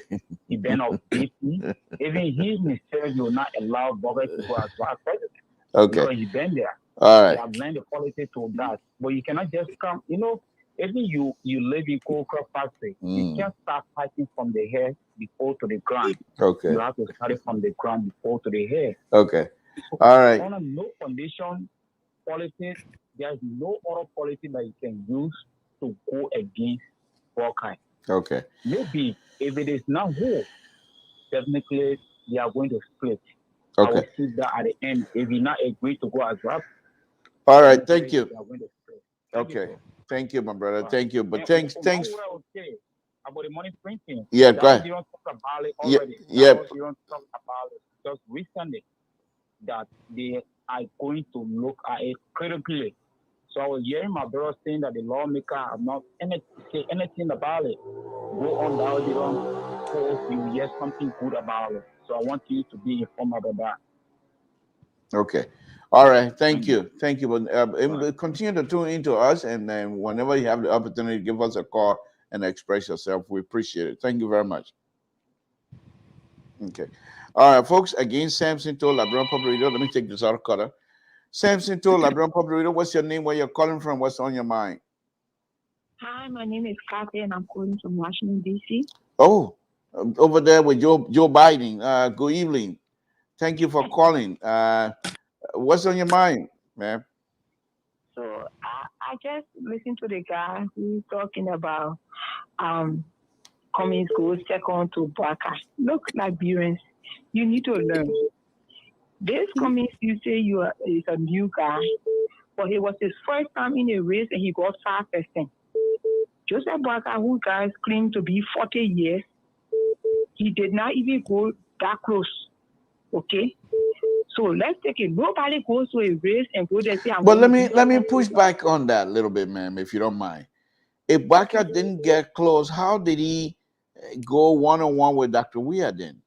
He been out deeply. Even he himself will not allow Boakai to go as president. Okay. Because he's been there. All right. He have learned the politics to that. But you cannot just come, even you live in Coca factory, you can't start fighting from the head before to the ground. Okay. You have to start it from the ground before to the head. Okay. All right. On a no condition politics, there's no other politics that you can use to go against Boakai. Okay. Maybe if it is not who, definitely they are going to split. Okay. I will see that at the end. If you not agree to go as well. All right. Thank you. Okay. Thank you, my brother. Thank you. But thanks. About the money printing. Yeah, go ahead. You don't talk about it already. Yeah. You don't talk about it just recently that they are going to look at it critically. So I was hearing my brother saying that the lawmaker have not say anything about it. Go on down, you don't post, you hear something good about it. So I want you to be informed about that. Okay. All right. Thank you. Thank you. But continue to tune into us, and then whenever you have the opportunity, give us a call and express yourself. We appreciate it. Thank you very much. Okay. All right, folks. Again, Samson to LIBERIA Public Radio. Let me take this out of color. Samson to LIBERIA Public Radio. What's your name? Where you're calling from? What's on your mind? Hi, my name is Kathy, and I'm calling from Washington, D.C. Oh, over there with Joe Biden. Good evening. Thank you for calling. What's on your mind, ma'am? So I just listened to the guy who's talking about Cummings goes second to Boakai. Look, Liberians, you need to learn. This Cummings, you say is a new guy, but it was his first time in a race and he got 5%. Joseph Boakai, who guys claim to be 40 years, he did not even go that close. Okay? So So let's take it. Nobody goes to a race and go there and say, But let me push back on that a little bit, ma'am, if you don't mind. If Boakai didn't get close, how did he go one-on-one with Dr. Weah then?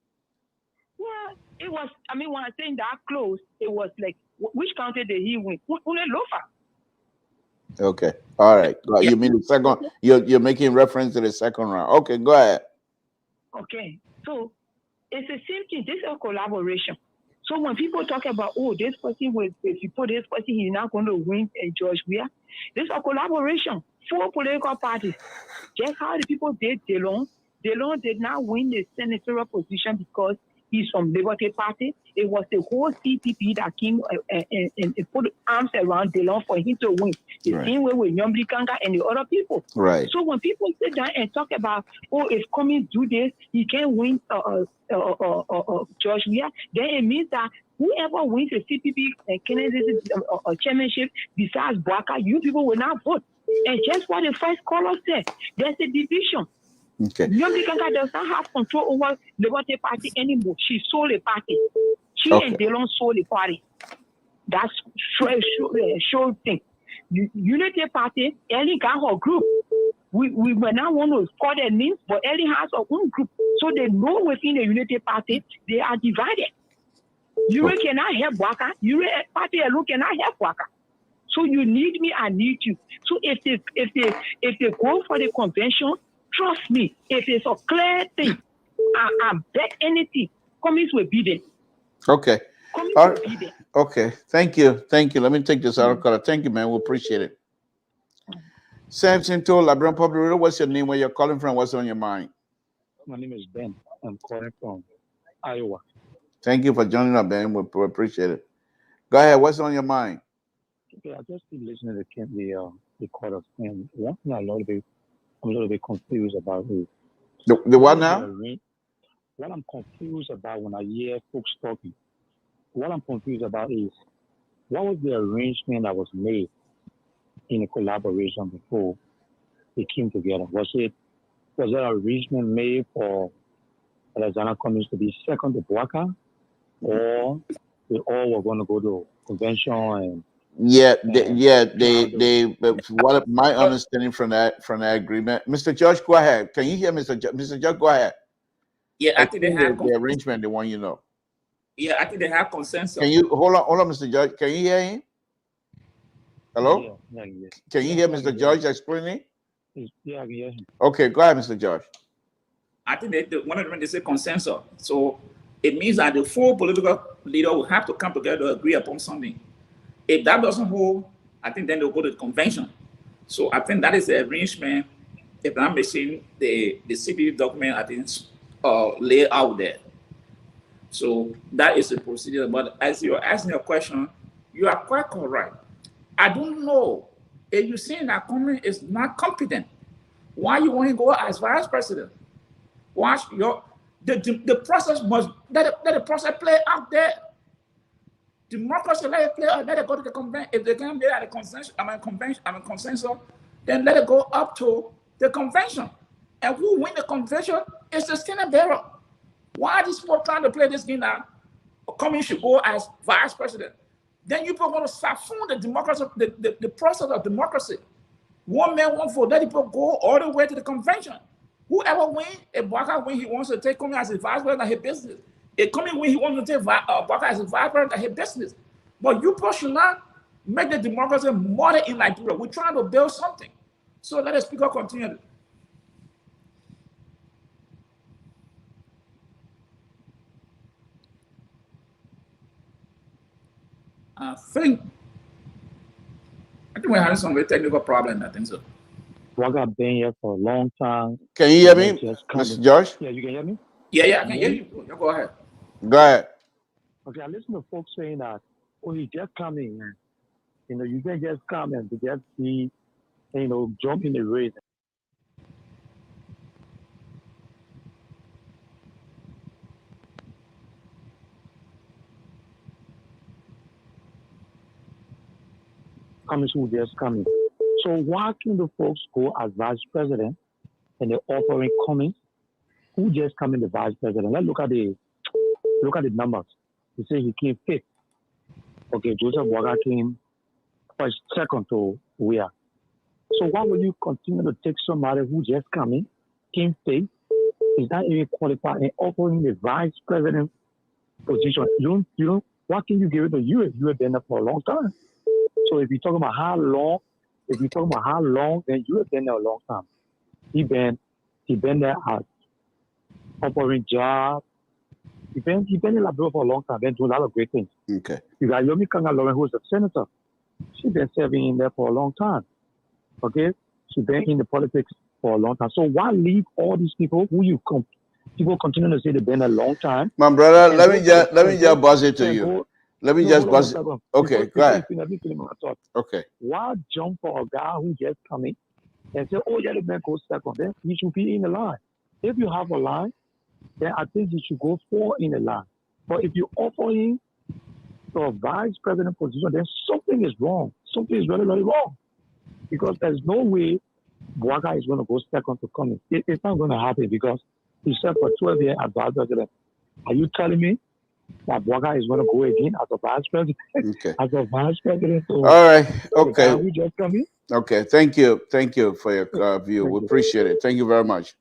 Well, it was, I mean, when I say that close, it was like, which county did he win? Lofa. Okay. All right. You mean the second, you're making reference to the second round. Okay, go ahead. Okay. So it's the same thing. This is a collaboration. So when people talk about, oh, this person will, if you put this person, he's not going to win George Weah. This is a collaboration. 4 political parties. Just how the people did DeLong. DeLong did not win the senatorial position because he's from Liberty Party. It was the whole CPP that came and put arms around DeLong for him to win. The same way with Nyumah Boakai and the other people. Right. So when people sit down and talk about, oh, if Cummings do this, he can't win George Weah, then it means that whoever wins the CPP candidate chairmanship besides Boakai, you people will not vote. And just what the first caller said, there's a division. Okay. Nyumah Boakai does not have control over the Liberty Party anymore. She sold the party. She and DeLong sold the party. That's sure thing. Unity Party, Ellie got her group. We were not want to call their names, but Ellie has her own group. So they know within the Unity Party, they are divided. You cannot help Boakai. Unity Party alone cannot help Boakai. So you need me, I need you. So if they go for the convention, trust me, if it's a clear thing, I bet anything, Cummings will be there. Okay. Cummings will be there. Okay. Thank you. Let me take this out of color. Thank you, man. We appreciate it. Samson to LIBERIA Public Radio. What's your name? Where you're calling from? What's on your mind? My name is Ben. I'm calling from Iowa. Thank you for joining us, Ben. We appreciate it. Go ahead. What's on your mind? Okay, I just been listening to the callers, and one thing I'm a little bit confused about is the what now? What I'm confused about when I hear folks talking, what I'm confused about is what was the arrangement that was made in a collaboration before they came together? Was there an arrangement made for Alexander Cummings to be second to Boakai, or they all were going to go to convention and what my understanding from that agreement, Mr. Judge, go ahead. Can you hear Mr. Judge? Go ahead. Yeah, I think they have the arrangement, the one you know. Yeah, I think they have consensus. Can you hold on, Mr. Judge? Can you hear him? Hello? Yeah. Can you hear Mr. Judge explaining? Yeah, I can hear him. Okay, go ahead, Mr. Judge. I think one of them they say consensus. So it means that the 4 political leaders will have to come together to agree upon something. If that doesn't hold, I think then they'll go to the convention. So I think that is the arrangement. If I'm missing the CPP document, I think lay out there. So that is the procedure. But as you're asking a question, you are quite correct. I don't know if you're saying that Cummings is not competent. Why you want to go as vice president? Watch the process must let the process play out there. Democracy, let it play out, let it go to the convention. If they can't be at a consensus, consensus, then let it go up to the convention. And who win the convention is the Senate bearer. Why are these people trying to play this game now? Cummings should go as vice president. Then you people want to siphon the democracy, the process of democracy. One man, one vote. Let people go all the way to the convention. Whoever win, if Boakai win, he wants to take Cummings as his vice president of his business. If Cummings win, he wants to take Boakai as his vice president of his business. But you people should not make the democracy model in Liberia. We're trying to build something. So let the speaker continue. I think we're having some very technical problem. I think so. Boakai been here for a long time. Can you hear me, Mr. Josh? Yeah, you can hear me? Yeah, I can hear you. Go ahead. Go ahead. Okay, I listen to folks saying that, oh, he just coming. You can just come and just see, jump in the race. Cummings who just coming. So why can the folks go as vice president and they're offering Cummings who just come in the vice president? Let's look at the numbers. They say he came 5th Okay, Joseph Boakai came first, second to where. So why would you continue to take somebody who just came fake, is not even qualified, and offering the vice president position? You don't. Why can't you give it to you if you have been there for a long time? So if you're talking about how long, then you have been there a long time. He been there as offering job. He been in Liberia for a long time. Been doing a lot of great things. Okay. You got Yomi Kanga-Lauren, who's a senator. She's been serving in there for a long time. Okay, she's been in the politics for a long time. So why leave all these people who people continue to say they've been a long time? My brother, let me just buzz it to you. Let me just buzz it. Okay, go ahead. Okay. Why jump for a guy who just coming and say, oh, yeah, the man goes second? Then he should be in the line. If you have a line, then I think he should go four in the line. But if you offer him the vice president position, then something is wrong. Something is very, very wrong. Because there's no way Boakai is going to go second to Cummings. It's not going to happen because he served for 12 years as vice president. Are you telling me that Boakai is going to go again as a vice president? Okay. As a vice president. All right. Okay. We just come in? Okay. Thank you. Thank you for your view. We appreciate it. Thank you very much.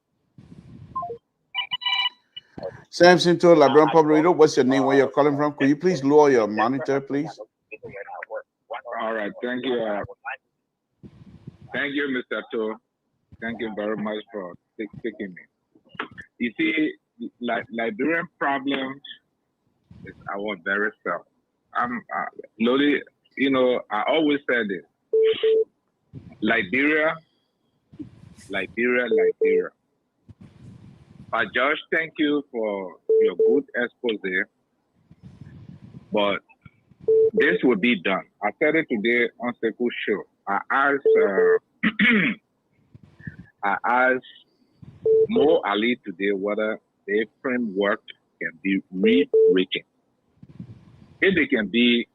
Samson to Liberian Public Radio. What's your name? Where you're calling from? Could you please lower your monitor, please? All right. Thank you. Thank you, Mr. To. Thank you very much for taking me. You see, Liberian problem is our very self. Slowly, I always say this. Liberia. Josh, thank you for your good expose. But this will be done. I said it today on Sekou Show. I asked Mo Ali today whether the framework can be rewritten. If they can be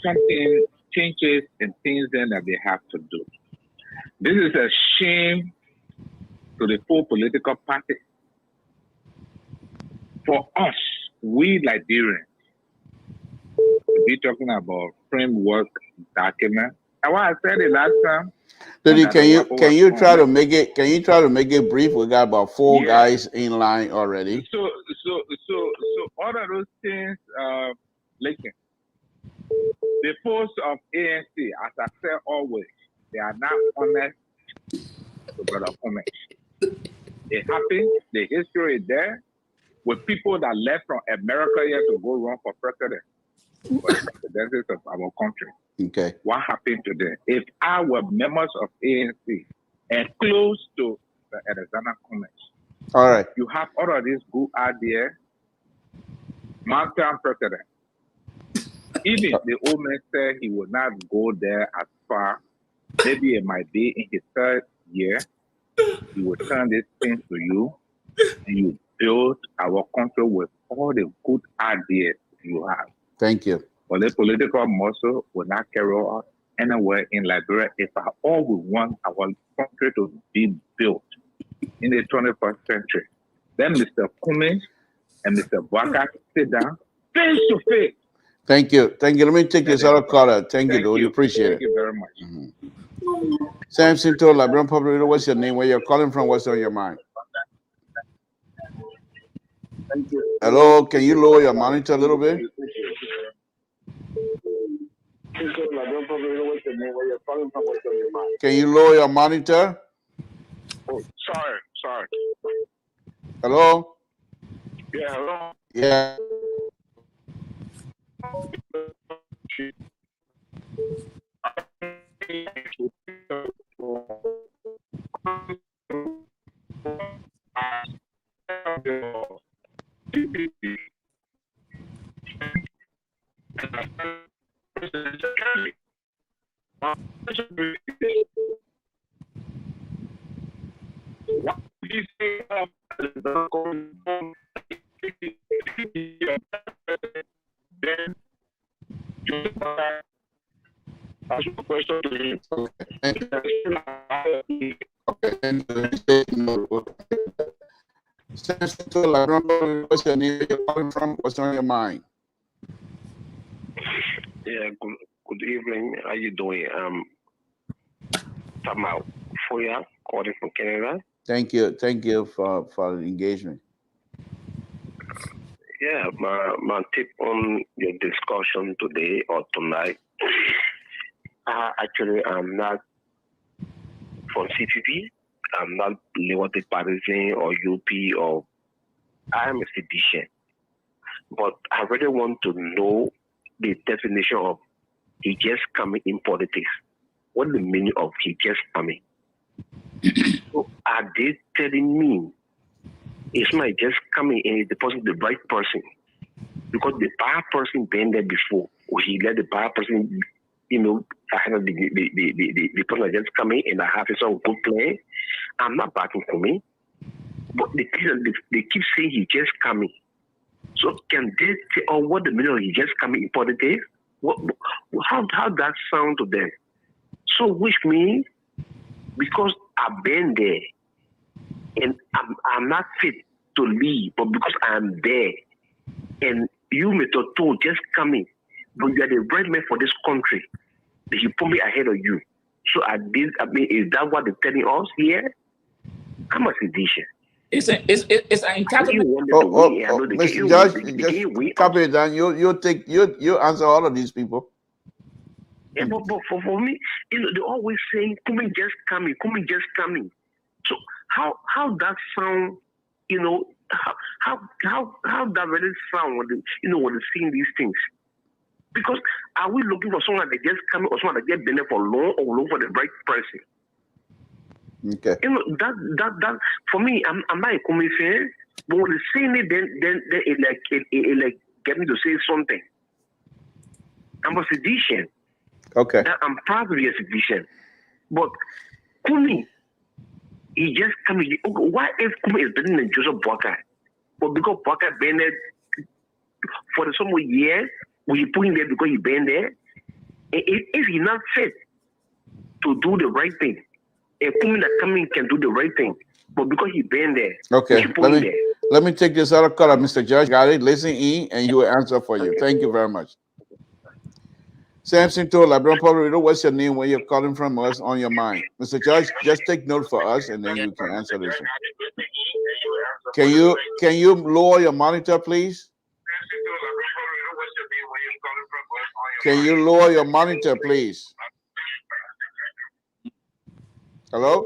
something, changes and things then that they have to do. This is a shame to the full political party. For us, we Liberians, to be talking about framework document. And what I said it last time. Diddy, can you try to make it brief? We got about four guys in line already. So all of those things, listen. The force of ANC, as I said always, they are not honest to brother Cummings. It happened. The history is there. With people that left from America here to go run for president, for the presidency of our country. Okay. What happened to them? If I were members of ANC and close to the Alexander Cummings, all right, you have all of these good ideas, mountain president. Even the old man said he would not go there as far, maybe it might be in his third year, he will turn this thing to you, and you build our country with all the good ideas you have. Thank you. But the political muscle will not carry us anywhere in Liberia if all we want our country to be built in the 21st century. Then Mr. Cummings and Mr. Boakai sit down face to face. Thank you. Thank you. Let me take this other caller. Thank you, dude. Appreciate it. Thank you very much. Mm-hmm. Samson to Liberian Public Radio. What's your name? Where you're calling from? What's on your mind? Thank you. Hello, can you lower your monitor a little bit? Can you lower your monitor? Oh, sorry. Hello? Yeah, hello. Yeah. What do you say then ask a question to him. What's your name? Where you're calling from? What's on your mind? Yeah, good evening. How you doing? Tama Foya, calling from Canada. Thank you for the engagement. Yeah, my tip on your discussion today or tonight. Actually, I'm not from CPP. I'm not Liberty Partisan or UP or I'm a physician. But I really want to know the definition of he just coming in politics. What the meaning of he just coming? So are they telling me it's not just coming in the right person? Because the bad person been there before. Or he let the bad person, I have the person just coming and I have some good plan. I'm not backing for me. But they keep saying he just coming. So can they say, what the meaning of he just coming in politics? How that sound to them? So which means because I've been there and I'm not fit to leave, but because I'm there and you may told just coming, but you are the right man for this country. He put me ahead of you. So is that what they're telling us here? I'm a physician. It's an entitlement. Mr. Judge, just copy it down. You answer all of these people. Yeah, but for me, they're always saying, "Coming, just coming, coming, just coming." So how that sound? How that really sound when they're seeing these things? Because are we looking for someone that just coming or someone that get benefit for long or long for the right person? Okay. That for me, I'm not a common fan, but when they're saying it, then it like get me to say something. I'm a physician. Okay. I'm proud to be a physician. But Kumi, he just coming. Why if Kumi is better than Joseph Boakai? But because Boakai been there for some years, we put him there because he been there. If he's not fit to do the right thing, a Kumi that coming can do the right thing, but because he been there, okay. Let me take this other call, Mr. Judge. Got it. Listen in, and you will answer for you. Thank you very much. Samson to LIBERIA Puerto Rico, what's your name? Where you're calling from? What's on your mind? Mr. Judge, just take note for us and then you can answer this one. Can you lower your monitor, please? Can you lower your monitor, please? Hello?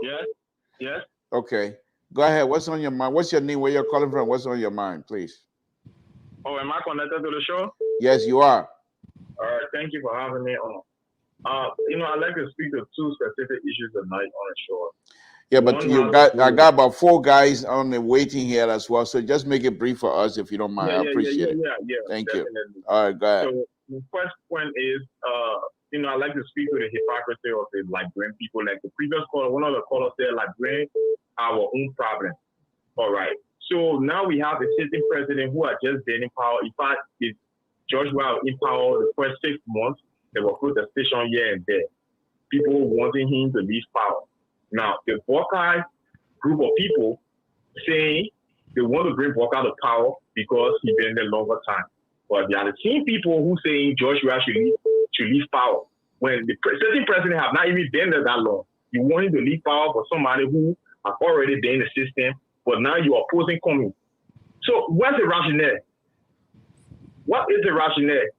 Yes. Okay. Go ahead. What's on your mind? What's your name? Where you're calling from? What's on your mind, please? Oh, am I connected to the show? Yes, you are. All right, thank you for having me on. I'd like to speak to two specific issues tonight on the show. Yeah, but I got about 4 guys on the waiting here as well. So just make it brief for us if you don't mind. I appreciate it. Yeah. Thank definitely. you. All right, go ahead. So the first point is, I'd like to speak to the hypocrisy of the Liberian people. Like the previous caller, one of the callers said, Liberian, our own problem. All right. So now we have a sitting president who are just been in power. In fact, if George was in power the first 6 months, there were protestation here and there. People wanting him to leave power. Now, the Boakai group of people saying they want to bring Boakai to power because he's been there longer time. But they are the same people who saying George should leave power. When the sitting president have not even been there that long. You want him to leave power for somebody who have already been in the system, but now you are opposing coming. So what's the rationale? What is the rationale?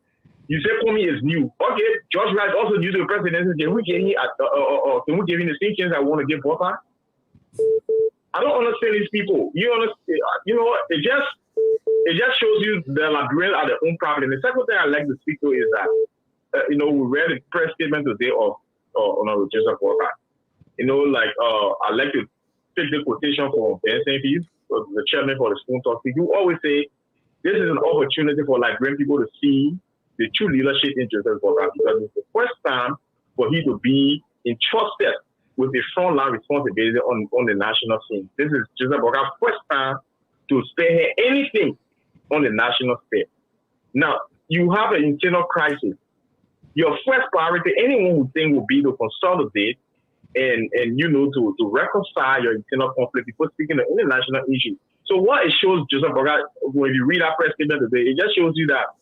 You say Comey is new. Okay, George Rice also new to the presidency. Can we give him the same chance I want to give Boakai? I don't understand these people. You understand? You know what? It just shows you the Liberians are their own problem. The second thing I like to speak to is that we read a press statement today of Joseph Boakai. I like to take the quotation from Ben St. the chairman for the Spoon Talk. You always say this is an opportunity for Liberian people to see the true leadership in Joseph Boakai because it's the first time for he to be entrusted with the frontline responsibility on the national scene. This is Joseph Boakai's first time to spearhead anything on the national stage. Now, you have an internal crisis. Your first priority, anyone would think, would be to consolidate and to reconcile your internal conflict before speaking of international issues. So what it shows Joseph Boakai, when you read our press statement today, it just shows you that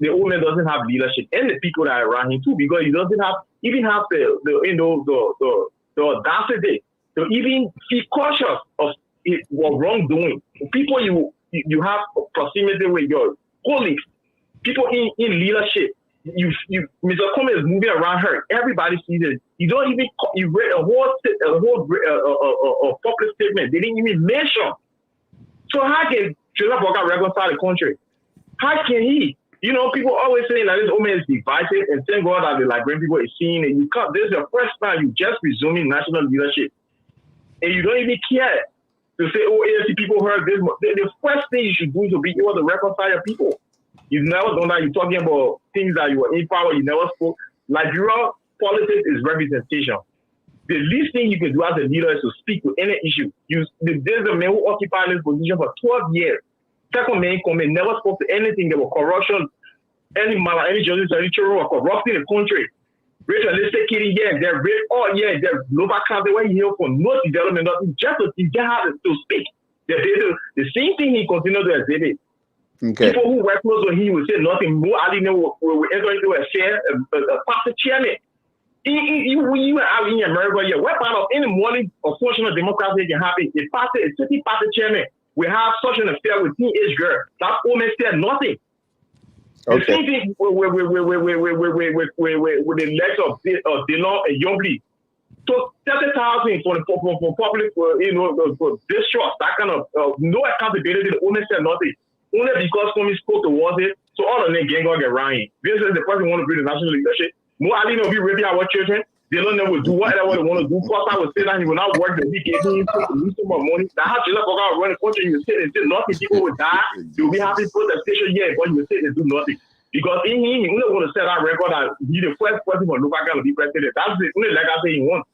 the old man doesn't have leadership, and the people that are around him too, because he doesn't have the audacity to even be cautious of wrongdoing. People you have proximity with your colleagues, people in leadership. Mr. Coleman is moving around her. Everybody sees it. You don't even you read a whole public statement. They didn't even mention. So how can Joseph Boakai reconcile the country? How can he? You know, people always saying that this old man is divisive, and thank God that the Liberian people is seeing it. You can't. This is the first time you just resuming national leadership, and you don't even care to say, "Oh, ANC people heard this." The first thing you should do is to be able to reconcile your people. You've never done that. You're talking about things that you were in power. You never spoke. Liberia politics is representation. The least thing you can do as a leader is to speak to any issue. There's a man who occupied this position for 12 years. Second man come in, never spoke to anything about corruption, any justice, any children were corrupting the country. Rachel, let's say Kitty, yeah, they're rape, they're Nova County, where he here for no development, nothing, just to speak. The same thing he continued to exhibit. Okay. People who work close to him will say nothing more. I didn't know we enter into a party chairman. You are in America, yeah. What part of any morning of functional democracy can happen? A city party chairman will have such an affair with teenage girl. That woman said nothing. Okay. The same thing with the legs of Dillon and Youngly. So 30,000 for public, for distrust, that kind of no accountability. The woman said nothing. Only because somebody spoke towards it, so all of them gang on get around. This is the person who want to bring the national leadership. More I didn't know if we raping our children. They don't know will do whatever they want to do. Costa will say that he will not work the week. He lose so much money. That how Joseph Boakai run the country. You say nothing. People will die. You'll be happy protestation here, but you will say they do nothing. Because in him, you don't want to set that record that he's the first person for local to be president. That's the only legacy he wants.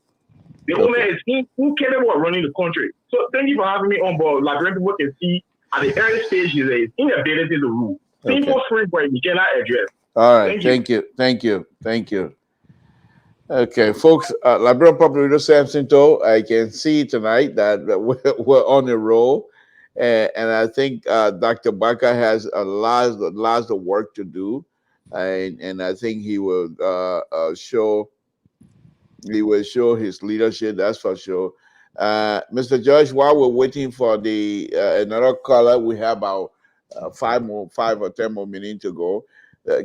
The old man is who capable of running the country. So thank you for having me on board. Liberian people can see at the early stage is an inability to rule. Simple framework you cannot address. All right. Thank you. Okay, folks, Liberian Public Radio Samson Toe, I can see tonight that we're on the roll. And I think Dr. Boakai has a lot of work to do. And I think he will show his leadership, that's for sure. Mr. Judge, while we're waiting for the another caller, we have about 5 or 10 more minutes to go.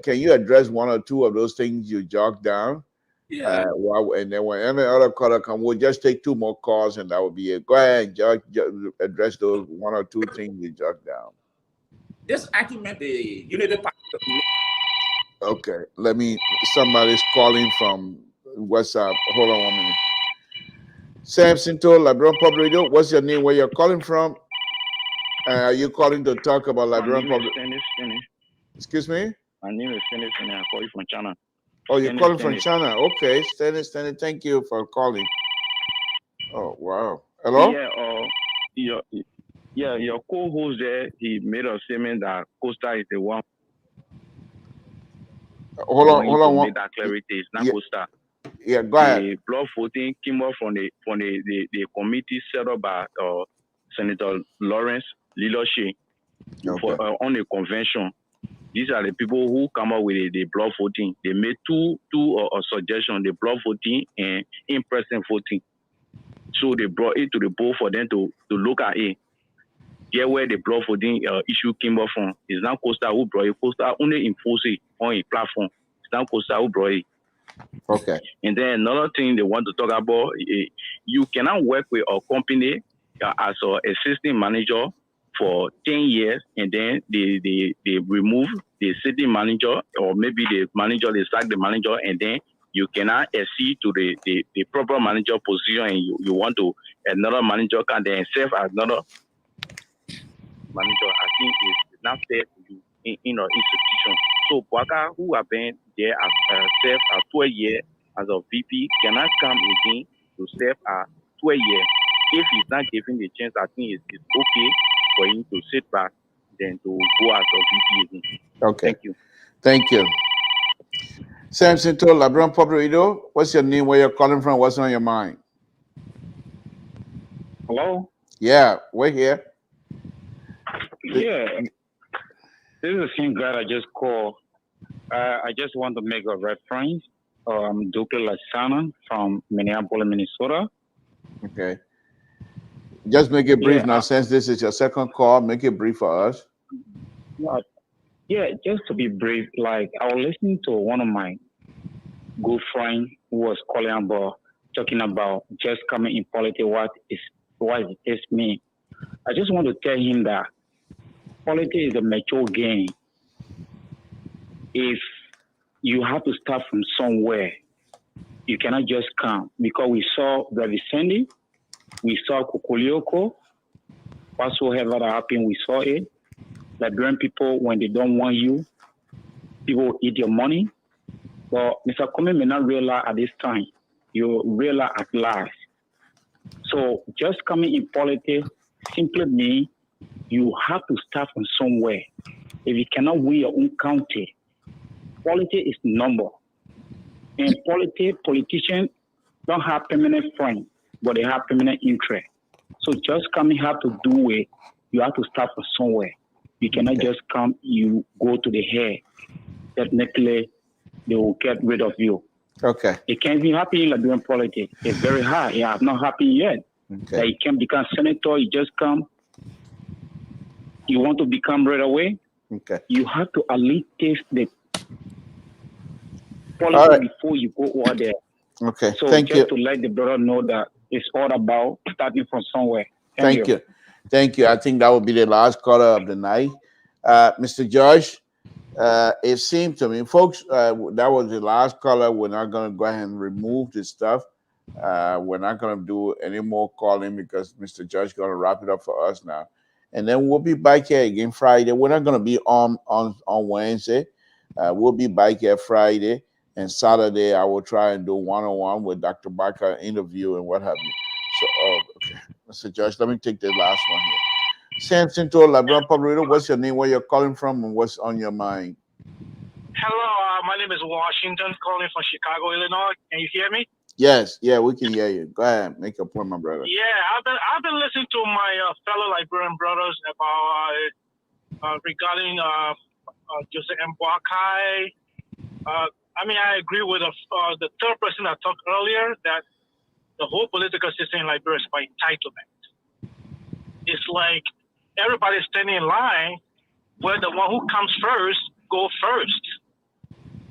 Can you address one or two of those things you jogged down? Yeah. And then when any other caller comes, we'll just take 2 more calls, and that will be it. Go ahead, Judge, address those 1 or 2 things you jogged down. This argument, the Unity Party. Okay, somebody's calling from WhatsApp. Hold on 1 minute. Samson Toe, Liberian Public Radio. What's your name? Where you're calling from? Are you calling to talk about Liberian Public? Excuse me? My name is Stanley. I call you from China. Oh, you're calling from China. Okay, Stanley, thank you for calling. Oh, wow. Hello? Yeah, your co-host there, he made a statement that Costa is the one. Hold on. Make that clarity. It's not Costa. Yeah, go ahead. The block voting came up from the committee set up by Senator Lawrence leadership on the convention. These are the people who come up with the block voting. They made two suggestions: the block voting and in-person voting. So they brought it to the board for them to look at it. Get where the block voting issue came up from. It's not Costa who brought it. Costa only enforced it on a platform. It's not Costa who brought it. Okay. And then another thing they want to talk about, you cannot work with a company as an assistant manager for 10 years, and then they remove the city manager, or maybe the manager, they sack the manager, and then you cannot accede to the proper manager position, and you want to, another manager can then serve as another manager. I think it's not fair to you in our institution. So Boakai, who have been there as served as 12 years as a VP, cannot come again to serve as 12 years. If he's not given the chance, I think it's okay for him to sit back than to go as a VP again. Okay. Thank you. Samson Toe, Liberian Public Radio. What's your name? Where you're calling from? What's on your mind? Hello? Yeah, we're here. Yeah. This is the same guy I just called. I just want to make a reference. Dr. Lasana from Minneapolis, Minnesota. Okay. Just make it brief Yeah, now, since this is your second call. Make it brief for us. Yeah, just to be brief, like I was listening to one of my good friends who was talking about just coming in politics, what it is mean. I just want to tell him that politics is a mature game. If you have to start from somewhere, you cannot just come, because we saw Vicente, we saw Kukulioko, whatsoever that happened, we saw it. Liberian people, when they don't want you, people eat your money. But Mr. Kome may not realize at this time. You realize at last. So just coming in politics simply means you have to start from somewhere. If you cannot win your own county, politics is number. In politics, politicians don't have permanent friends, but they have permanent interest. So just coming have to do it. You have to start from somewhere. You cannot just come, you go to the head. Definitely, they will get rid of you. Okay. It can't be happening like doing politics. It's very hard. It has not happened yet. Okay. Like you can become senator, you just come. You want to become right away. Okay. You have to at least taste the politics before you go over there. Okay. So Thank you. to let the brother know that it's all about starting from somewhere. Thank you. Thank you. I think that will be the last caller of the night. Mr. George, it seemed to me, folks, that was the last caller. We're not going to go ahead and remove this stuff. We're not going to do any more calling because Mr. George is going to wrap it up for us now. And then we'll be back here again Friday. We're not going to be on Wednesday. We'll be back here Friday. And Saturday, I will try and do one-on-one with Dr. Boakai interview and what have you. So, okay. Mr. Josh, let me take the last one here. Samson to LIBERIA Public Radio, what's your name, where you're calling from, and what's on your mind? Hello, my name is Washington, calling from Chicago, Illinois. Can you hear me? Yes, yeah, we can hear you. Go ahead, make your point, my brother. Yeah, I've been listening to my fellow Liberian brothers about regarding Joseph M. Boakai. I mean, I agree with the third person that talked earlier that the whole political system in Liberia is by entitlement. It's like everybody's standing in line where the one who comes first go first.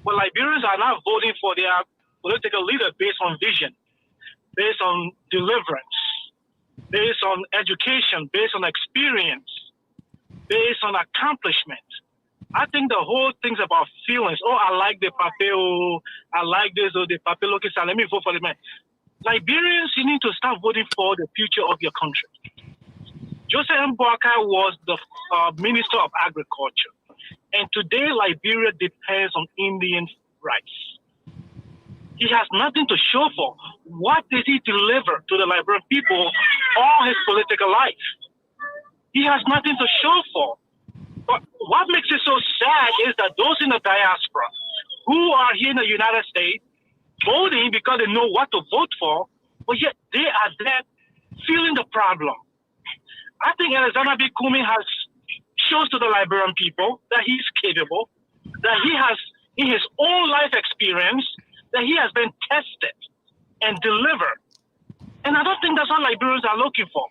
But Liberians are not voting for their political leader based on vision, based on deliverance, based on education, based on experience, based on accomplishment. I think the whole thing's about feelings. Oh, I like the papel. I like this or the papel. Okay, so let me vote for the man. Liberians, you need to start voting for the future of your country. Joseph M. Boakai was the Minister of Agriculture. And today, Liberia depends on Indian rights. He has nothing to show for. What did he deliver to the Liberian people all his political life? He has nothing to show for. But what makes it so sad is that those in the diaspora who are here in the United States voting because they know what to vote for, but yet they are there feeling the problem. I think Alexander B. Kumi has shows to the Liberian people that he's capable, that he has, in his own life experience, that he has been tested and delivered. And I don't think that's what Liberians are looking for.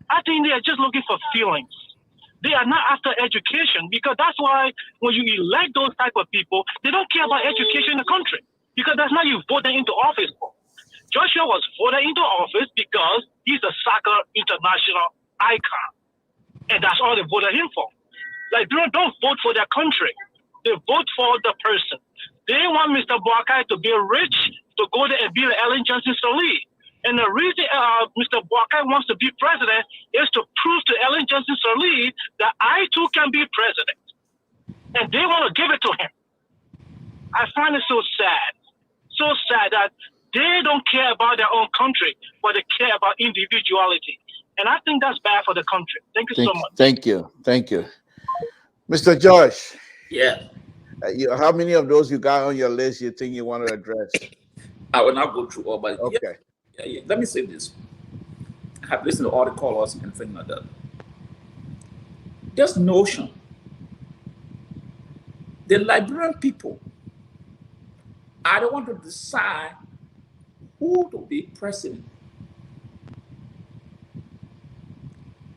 I think they are just looking for feelings. They are not after education, because that's why when you elect those type of people, they don't care about education in the country, because that's not you vote them into office for. Joshua was voted into office because he's a soccer international icon, and that's all they voted him for. Like, they don't vote for their country. They vote for the person. They want Mr. Boakai to be rich, to go there and be the Ellen Johnson Sirleaf. And the reason Mr. Boakai wants to be president is to prove to Ellen Johnson Sirleaf that I too can be president. And they want to give it to him. I find it so sad that they don't care about their own country, but they care about individuality. And I think that's bad for the country. Thank you so much. Thank you. Mr. Josh. Yeah. How many of those you got on your list you think you want to address? I will not go through all, but okay. Yeah. Let me say this. I have listened to all the callers and things like that. This notion, the Liberian people I don't want to decide who to be president.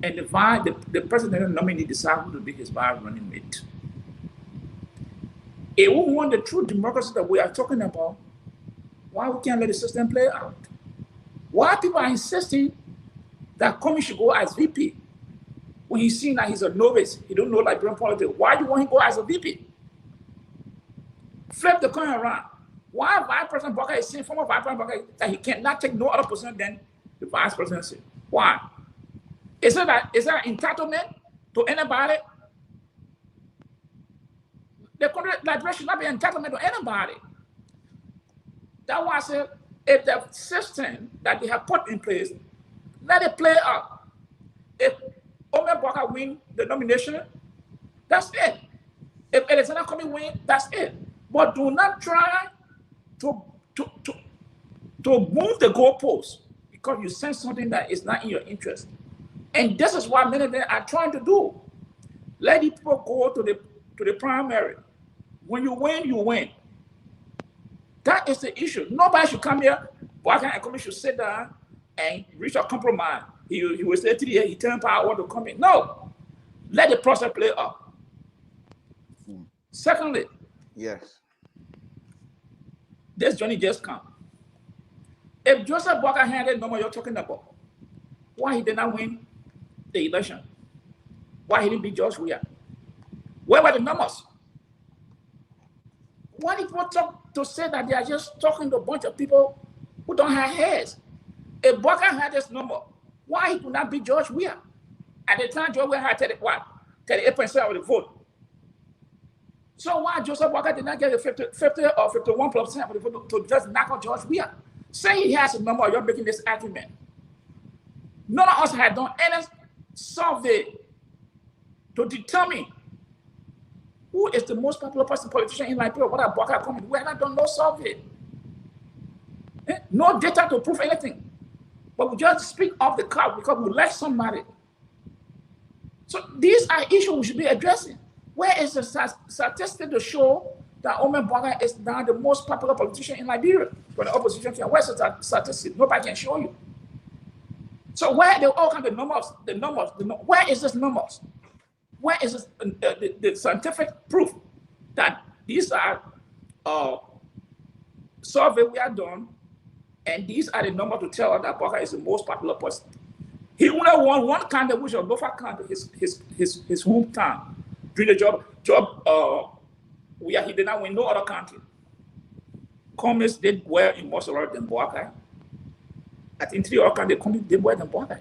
And the president nominee decide who to be his vice running mate. If we want the true democracy that we are talking about, why we can't let the system play out? Why people are insisting that Comey should go as VP when he's seen that he's a novice, he don't know Liberian politics? Why do you want him to go as a VP? Flip the coin around. Why Vice President Boakai is saying, former Vice President Boakai, that he cannot take no other position than the vice presidency? Why? Is that entitlement to anybody? The country, Liberia should not be entitlement to anybody. That's why I said, if the system that they have put in place, let it play out. If Nyumah Boakai win the nomination, that's it. If Alexander Comey win, that's it. But do not try to move the goalposts because you sense something that is not in your interest. And this is what many of them are trying to do. Let the people go to the primary. When you win, you win. That is the issue. Nobody should come here. Boakai and Comey should sit down and reach a compromise. He will say 3 years, he turned power to come in. No. Let the process play out. Secondly, yes, this journey just come. If Joseph Boakai had the number you're talking about, why he did not win the election? Why he didn't beat George Weah? Where were the numbers? Why did people talk to say that they are just talking to a bunch of people who don't have heads? If Boakai had this number, why he could not beat George Weah? At the time, George Weah had 38% of the vote. So why Joseph Boakai did not get the 50 or 51% of the vote to just knock out George Weah? Say he has a number, you're making this argument. None of us had done any survey to determine who is the most popular politician in Liberia. What are Boakai coming? We have not done no survey. No data to prove anything. But we just speak off the cuff because we like somebody. So these are issues we should be addressing. Where is the statistic to show that Nyumah Boakai is now the most popular politician in Liberia? When the opposition can, where's the statistic? Nobody can show you. So where they all come the numbers, where is this numbers? Where is this, the scientific proof that these are survey we are done, and these are the numbers to tell us that Boakai is the most popular person. He only won one county, which was Lofa County, his hometown. During the job, he did not win no other county. Commies did well in most other than Boakai. I think 3 other counties did well than Boakai.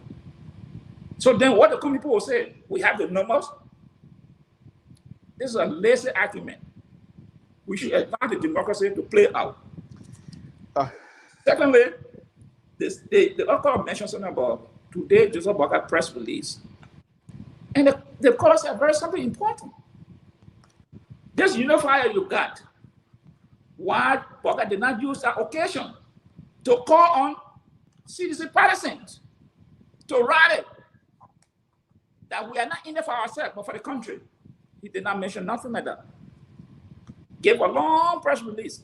So then what the Comey people will say, we have the numbers. This is a lazy argument. We should allow the democracy to play out. Secondly, the author mentioned something about today, Joseph Boakai press release. And the callers have very something important. This unifier you got, why Boakai did not use that occasion to call on citizen partisans to rally that we are not in it for ourselves, but for the country. He did not mention nothing like that. Gave a long press release.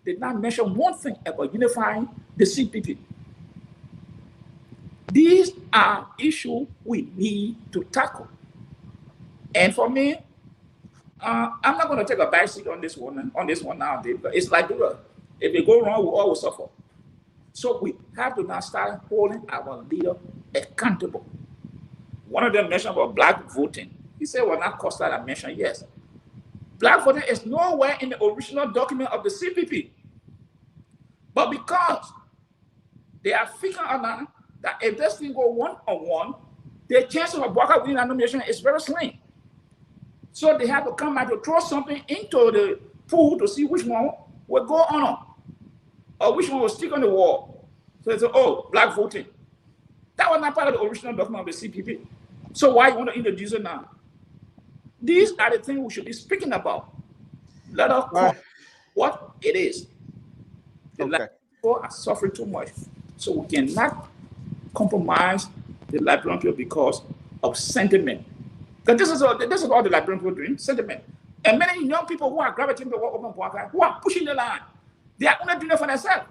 Did not mention one thing about unifying the CPP. These are issues we need to tackle. And for me, I'm not going to take a back seat on this one nowadays, because it's like, if it go wrong, we all will suffer. So we have to now start holding our leader accountable. One of them mentioned about black voting. He said, well, not Costa I mentioned, yes. Black voting is nowhere in the original document of the CPP. But because they are figuring out that if this thing go one-on-one, the chances of Boakai winning a nomination is very slim. So they have to come out to throw something into the pool to see which one will go on or which one will stick on the wall. So they say, oh, black voting. That was not part of the original document of the CPP. So why you want to introduce it now? These are the things we should be speaking about. Let us call what it is. The people are suffering too much. So we cannot compromise the Liberian people because of sentiment. Because this is all the Liberian people doing, sentiment. And many young people who are gravitating toward Nyumah Boakai, who are pushing the line. They are only doing it for themselves,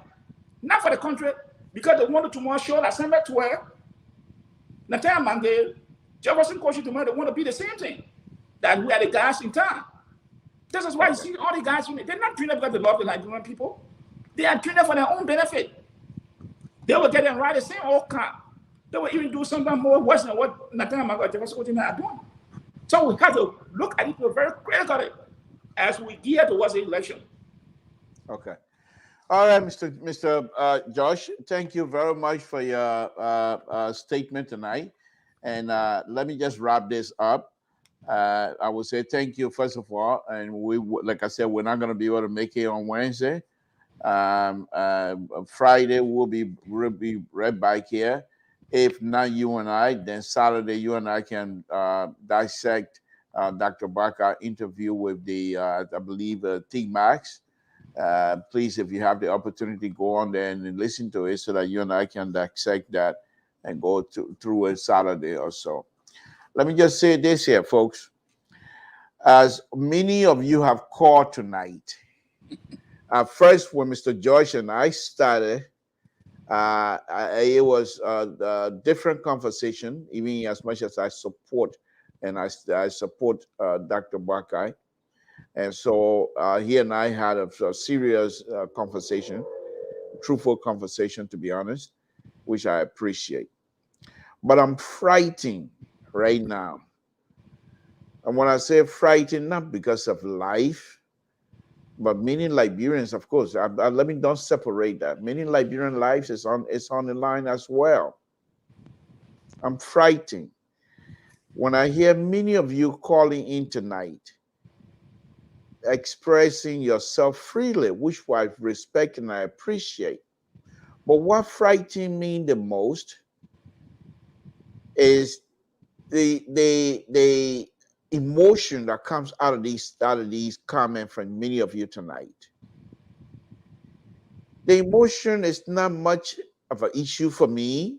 not for the country, because they want to tomorrow show that same to where Natal Mange, Jefferson Coach tomorrow, they want to be the same thing. That we are the guys in town. This is why you see all the guys, they're not doing it because they love the Liberian people. They are doing it for their own benefit. They will get them right the same old car. They will even do something more worse than what Natal Mange or Jefferson Coach are doing. So we have to look at it very critically as we gear towards the election. Okay. All right, Mr. Josh, thank you very much for your statement tonight. And let me just wrap this up. I would say thank you, first of all. And we, like I said, we're not going to be able to make it on Wednesday. Friday, we'll be right back here. If not you and I, then Saturday, you and I can dissect Dr. Boakai interview with the, I believe, T-Max. Please, if you have the opportunity, go on there and listen to it so that you and I can dissect that and go through it Saturday or so. Let me just say this here, folks. As many of you have called tonight, first, when Mr. George and I started, it was a different conversation, even as much as I support, and I support Dr. Boakai. And so he and I had a serious conversation, truthful conversation, to be honest, which I appreciate. But I'm frightened right now. And when I say frightened, not because of life, but many Liberians, of course, let me don't separate that. Many Liberian lives is on the line as well. I'm frightened when I hear many of you calling in tonight, expressing yourself freely, which I respect and I appreciate. But what frightens me the most is the emotion that comes out of these comments from many of you tonight. The emotion is not much of an issue for me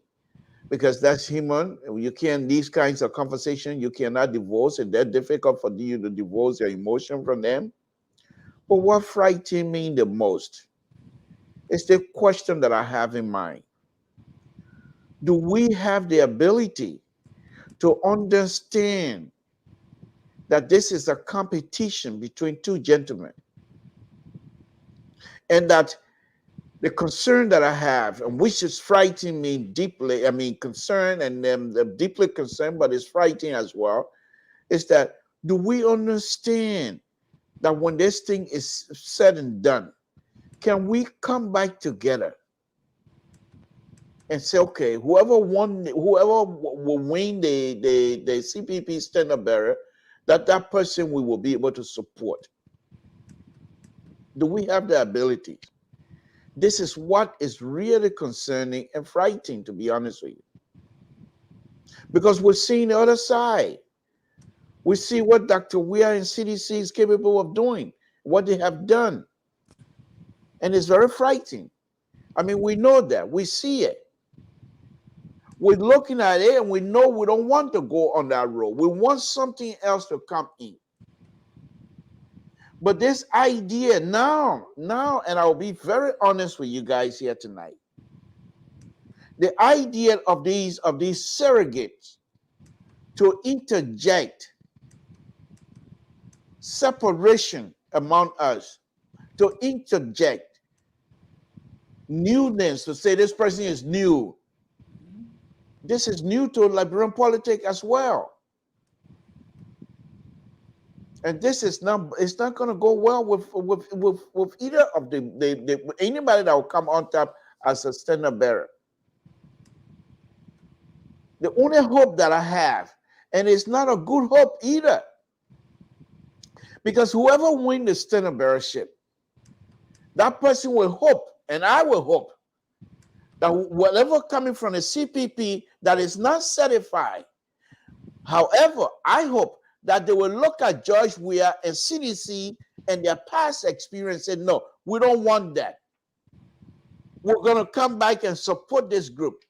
because that's human. You can't, these kinds of conversations, you cannot divorce, and they're difficult for you to divorce your emotion from them. But what frightens me the most is the question that I have in mind. Do we have the ability to understand that this is a competition between two gentlemen? And that the concern that I have, and which is frightening me deeply, I mean, concerned and deeply concerned, but it's frightening as well, is that do we understand that when this thing is said and done, can we come back together and say, okay, whoever will win the CPP standard bearer, that person we will be able to support? Do we have the ability? This is what is really concerning and frightening, to be honest with you. Because we're seeing the other side. We see what Dr. Weir and CDC is capable of doing, what they have done. And it's very frightening. I mean, we know that. We see it. We're looking at it and we know we don't want to go on that road. We want something else to come in. But this idea now, and I'll be very honest with you guys here tonight. The idea of these surrogates to interject separation among us, to interject newness, to say this person is new. This is new to Liberian politics as well. And this is not, it's not going to go well with either of anybody that will come on top as a standard bearer. The only hope that I have, and it's not a good hope either, because whoever wins the standard bearership, that person will hope, and I will hope, that whatever coming from the CPP that is not certified, however, I hope that they will look at George Weir and CDC and their past experience and say, no, we don't want that. We're going to come back and support this group.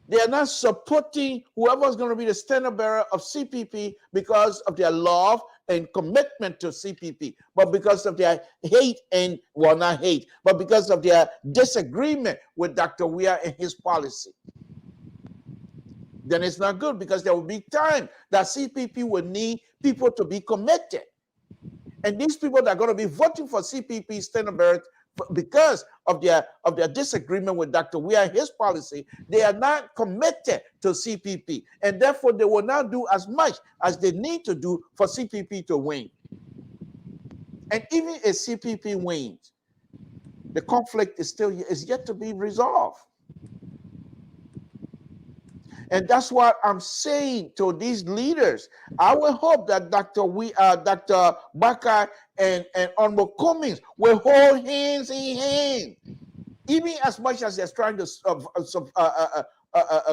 They are not supporting whoever's going to be the standard bearer of CPP because of their love and commitment to CPP, but because of their hate and, well, not hate, but because of their disagreement with Dr. Weah and his policy, then it's not good, because there will be time that CPP will need people to be committed. And these people that are going to be voting for CPP standard bearer because of their disagreement with Dr. Weah and his policy, they are not committed to CPP, and therefore they will not do as much as they need to do for CPP to win. And even if CPP wins, the conflict is yet to be resolved. And that's what I'm saying to these leaders. I will hope that Dr. Boakai and Honorable Cummings will hold hands in hand, even as much as they're trying to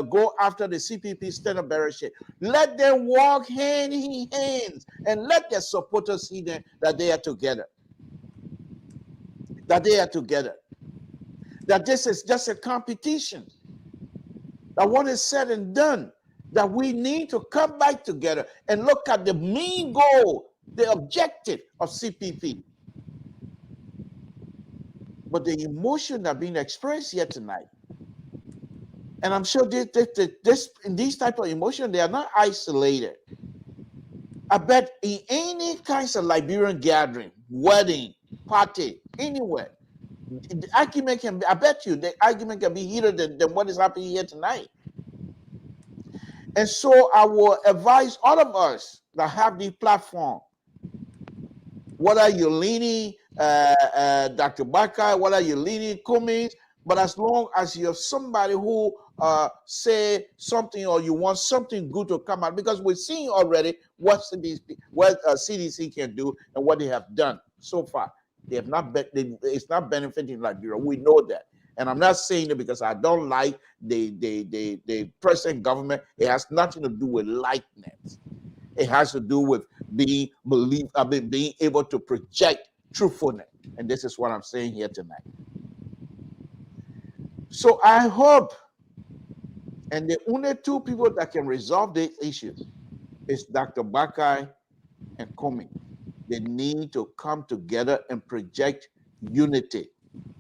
go after the CPP standard bearership. Let them walk hand in hand, and let their supporters see that they are together. That they are together. That this is just a competition. That when it's said and done, that we need to come back together and look at the main goal, the objective of CPP. But the emotion that being expressed here tonight, and I'm sure these type of emotion, they are not isolated. I bet in any kinds of Liberian gathering, wedding, party, anywhere, the argument can be, I bet you the argument can be heated than what is happening here tonight. And so I will advise all of us that have the platform, whether you're leaning Dr. Boakai, whether you're leaning Cummings, but as long as you're somebody who say something, or you want something good to come out, because we're seeing already what CDC can do and what they have done so far. They have not it's not benefiting Liberia. We know that. And I'm not saying it because I don't like the present government. It has nothing to do with likeness. It has to do with being able to project truthfulness. And this is what I'm saying here tonight. So I hope, and the only two people that can resolve these issues is Dr. Boakai and Cummings. They need to come together and project unity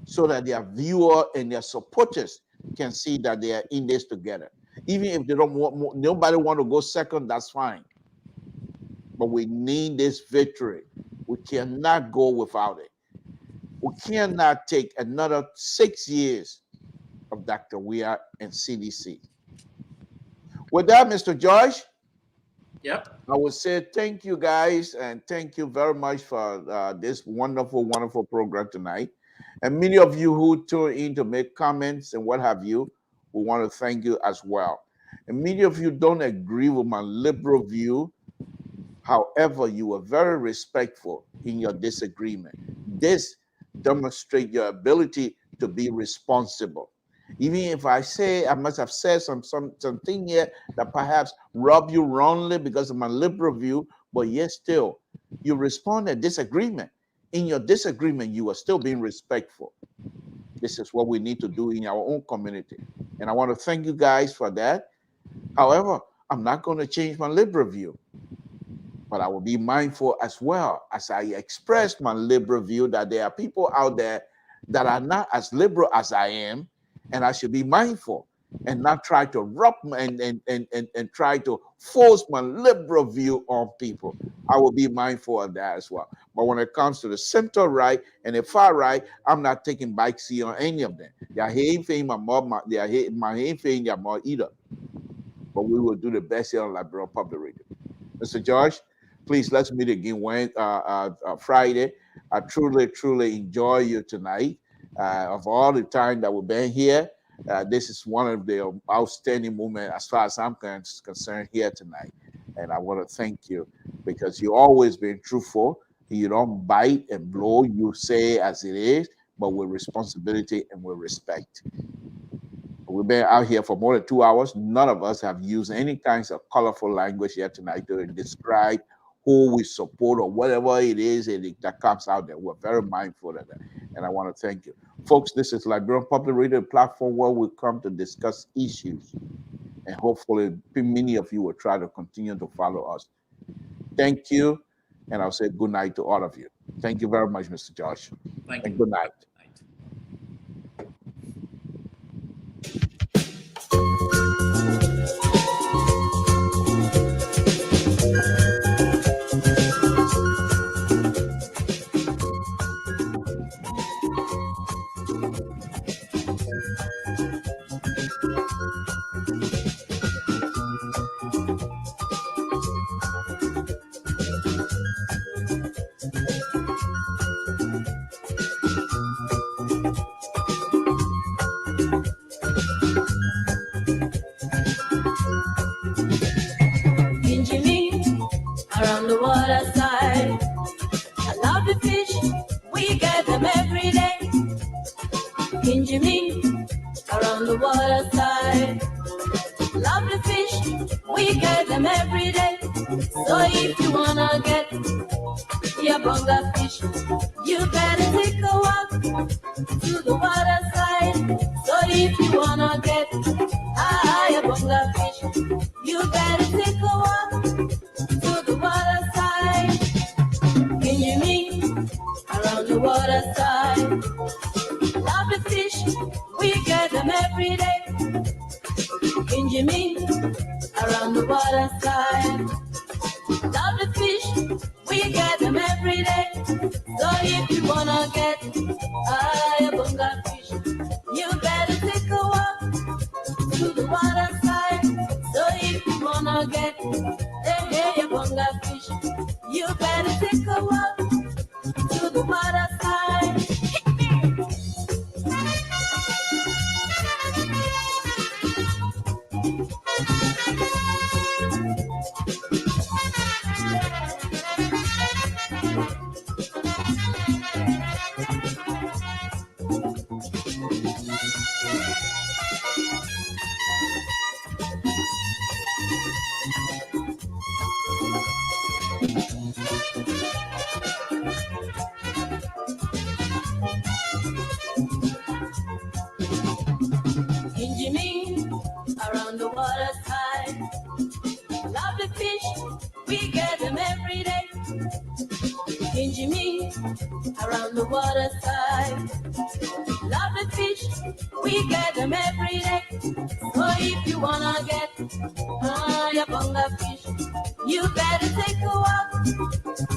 so that their viewer and their supporters can see that they are in this together. Even if they don't want, nobody want to go second, that's fine. But we need this victory. We cannot go without it. We cannot take another 6 years of Dr. Weah and CDC. With that, Mr. George, Yep. I would say thank you guys, and thank you very much for this wonderful, wonderful program tonight. And many of you who tune in to make comments and what have you, we want to thank you as well. And many of you don't agree with my liberal view. However, you were very respectful in your disagreement. This demonstrates your ability to be responsible. Even if I say I must have said something here that perhaps rub you wrongly because of my liberal view, but yet still you respond to disagreement. In your disagreement, you are still being respectful. This is what we need to do in our own community. And I want to thank you guys for that. However, I'm not going to change my liberal view, but I will be mindful as well as I express my liberal view that there are people out there that are not as liberal as I am, and I should be mindful and not try to rub and try to force my liberal view on people. I will be mindful of that as well. But when it comes to the center right and the far right, I'm not taking back seat on any of them. They are hating my mom, they are hating their mom either. But we will do the best here on Liberia Public Radio. Mr. George, please let's meet again Friday. I truly enjoy you tonight. Of all the time that we've been here, this is one of the outstanding moments as far as I'm concerned here tonight. And I want to thank you because you've always been truthful. You don't bite and blow. You say as it is, but with responsibility and with respect. We've been out here for more than 2 hours. None of us have used any kinds of colorful language here tonight to describe who we support or whatever it is that comes out there. We're very mindful of that. And I want to thank you. Folks, this is Liberian Public Radio, platform where we come to discuss issues. And hopefully many of you will try to continue to follow us. Thank you. And I'll say good night to all of you. Thank you very much, Mr. Josh. Thank And you. good night. Around the water side, I love the fish, we get them every day. In Jimmy, around the water side, love the fish, we get them every day. So if you wanna get your bonga fish, you better take a walk to the water side. So if you wanna get your bonga fish, you better take a walk to the water side. Can you meet around the water side? Love the fish, we get them every day. Can you meet around the water side? Love the fish, we get them every day. So if you wanna get a bonga fish, you better take a walk to the water side. So if you wanna get a bonga fish, you better take a walk to the water side. Around the water side, love the fish, we get them every day. In Jimmy, around the water side, love the fish, we get them every day. So if you wanna get your bonga fish, you better take a walk